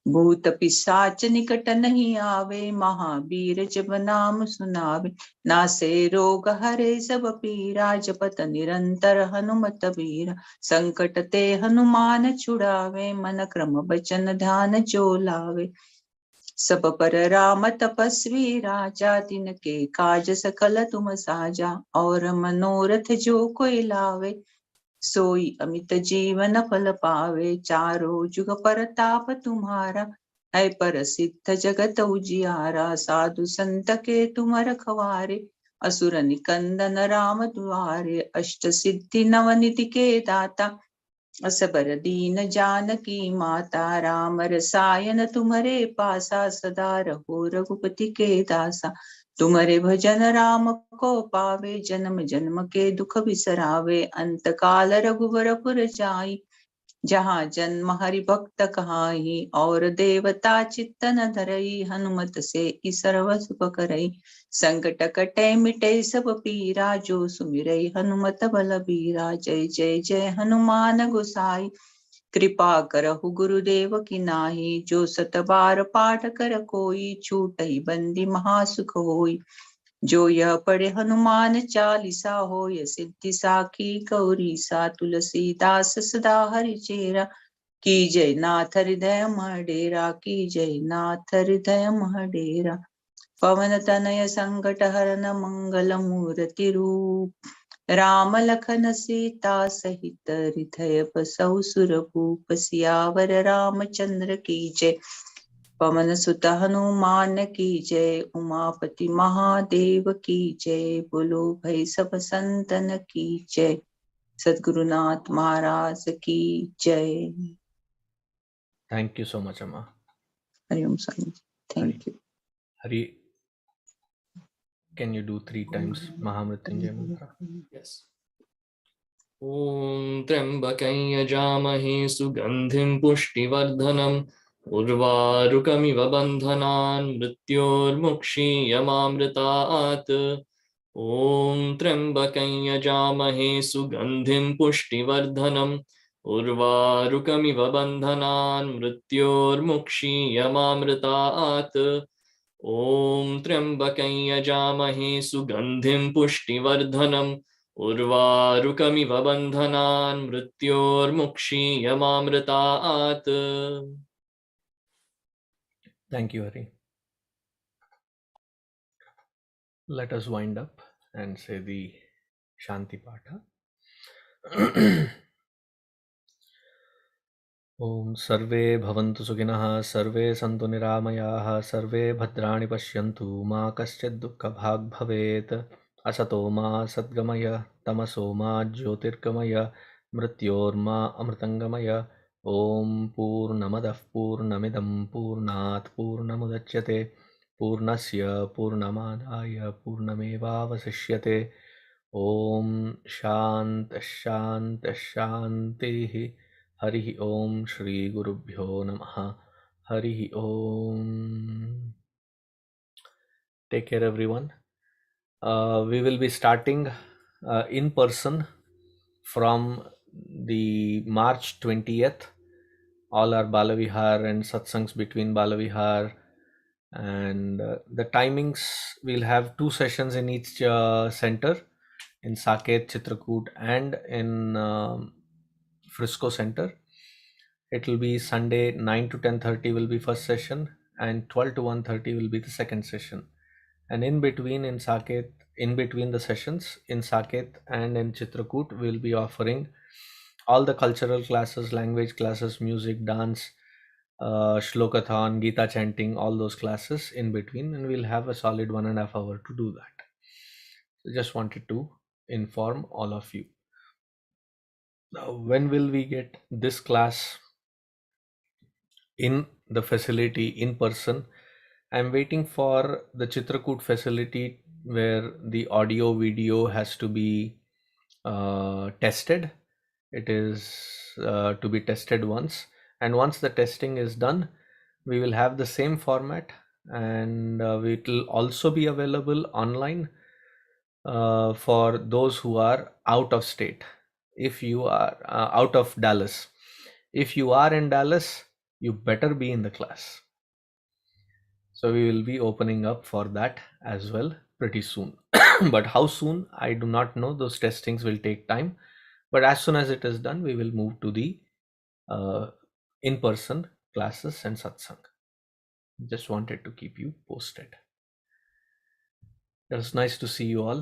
भूत पिशाच निकट नहीं आवे, महावीर जब नाम सुनावे। नासे रोग हरे सब पीरा, जपत निरंतर हनुमत बीरा। संकट ते हनुमान छुड़ावे, मन क्रम बचन ध्यान जो लावे। सब पर राम तपस्वी राजा, तिनके काज सकल तुम साजा। और मनोरथ जो कोई लावे, सोई अमित जीवन फल पावे। चारों जुग परताप तुम्हारा, है प्रसिद्ध जगत उजियारा। साधु संत के तुम रखवारे, असुर निकंदन राम दुआरे। अष्ट सिद्धि नवनिधि के दाता, असबर दीन जानकी माता। राम रसायन तुम्हारे पासा, सदा रहो रघुपति के दासा। तुम्हारे भजन राम को पावे, जन्म जन्म के दुख बिसरावे। अंत काल रघुवरपुर जाई, जहाँ जन्म हरि भक्त कहाई। और देवता चित्तन धरई, हनुमत से ई सर्व सुख करई। संकट कटे मिटे सब पीरा, जो सुमिरई हनुमत बल बीरा। जय जय जय हनुमान गोसाई, कृपा करहु गुरुदेव की नाहि। जो सत बार पाठ कर कोई, छूटई बंदी महासुख होई। जो यह पढ़े हनुमान चालीसा, होय सिद्धि साखी गौरी सा। तुलसीदास सदा हरिचेरा, की जय नाथ हृदय डेरा। की जय नाथ हृदय डेरा। पवन तनय संकट हरन, मंगल मूर्ति रूप। राम लखन सीता सहित, हृदय बसहु सुरभूप। सियावर रामचंद्र की जय, पवन सुत हनुमान की जय। उमापति महादेव की जय, बोलो भाई सब संतन की जय। सद्गुरुनाथ महाराज की जय। Thank you so much, Amma. Hariom Swami, thank you. Hari, can you do 3 times Mahamrityunjay mantra? Yes. ॐ त्र्यम्बकं यजामहे सुगन्धिं पुष्टिवर्धनम् उर्वारुकमिव बन्धनान् मृत्योर्मुक्षीयमामृतात्। ॐ त्र्यम्बकं यजामहे सुगन्धिं पुष्टिवर्धनम् उर्वारुकमिव बन्धनान् मृत्योर्मुक्षीयमामृतात्। ॐ त्र्यम्बकं यजामहे सुगन्धिं पुष्टिवर्धनम् उर्वारुकमिव बन्धनान् मृत्योर्मुक्षीयमामृतात्। Thank you, Hari. Let us wind up and say the Shanti Patha. Om Sarve Bhavantu Sukhinah, Sarve Santu Niramayaः, Sarve Bhadrani Pashyantu, Ma Kaschid Dukkha Bhag Bhavet, Asato Ma Sadgamaya, Tamaso Ma Jyotirgamaya, Mrityorma Amritangamaya. Om Purnamadah Purnamidam Purnat Purnamudachyate, Purnasya Purnamadaya Purnamevavasishyate. Om Shant Shant Shantihi. Harihi Om Shri Gurubhyo Namaha. Harihi Om. Take care, everyone. We will be starting in person from the March 20th. All our Balavihar and satsangs between Balavihar, and the timings, we'll have 2 sessions in each center, in Saket, Chitrakoot, and in Frisco Center. It will be Sunday 9 to 10:30 will be first session, and 12 to 1:30 will be the second session. And in between, in Saket, in between the sessions in Saket and in Chitrakoot, we'll be offering all the cultural classes, language classes, music, dance, shlokathon, Gita chanting, all those classes in between, and we'll have a solid 1.5 hours to do that. So just wanted to inform all of you. Now, when will we get this class in the facility in person? I'm waiting for the Chitrakoot facility where the audio video has to be tested. It is to be tested once, and once the testing is done, we will have the same format, and it will also be available online for those who are out of state. If you are out of Dallas, if you are in Dallas, you better be in the class. So we will be opening up for that as well pretty soon. But how soon, I do not know. Those testings will take time. But as soon as it is done, we will move to the in-person classes and satsang. Just wanted to keep you posted. It was nice to see you all.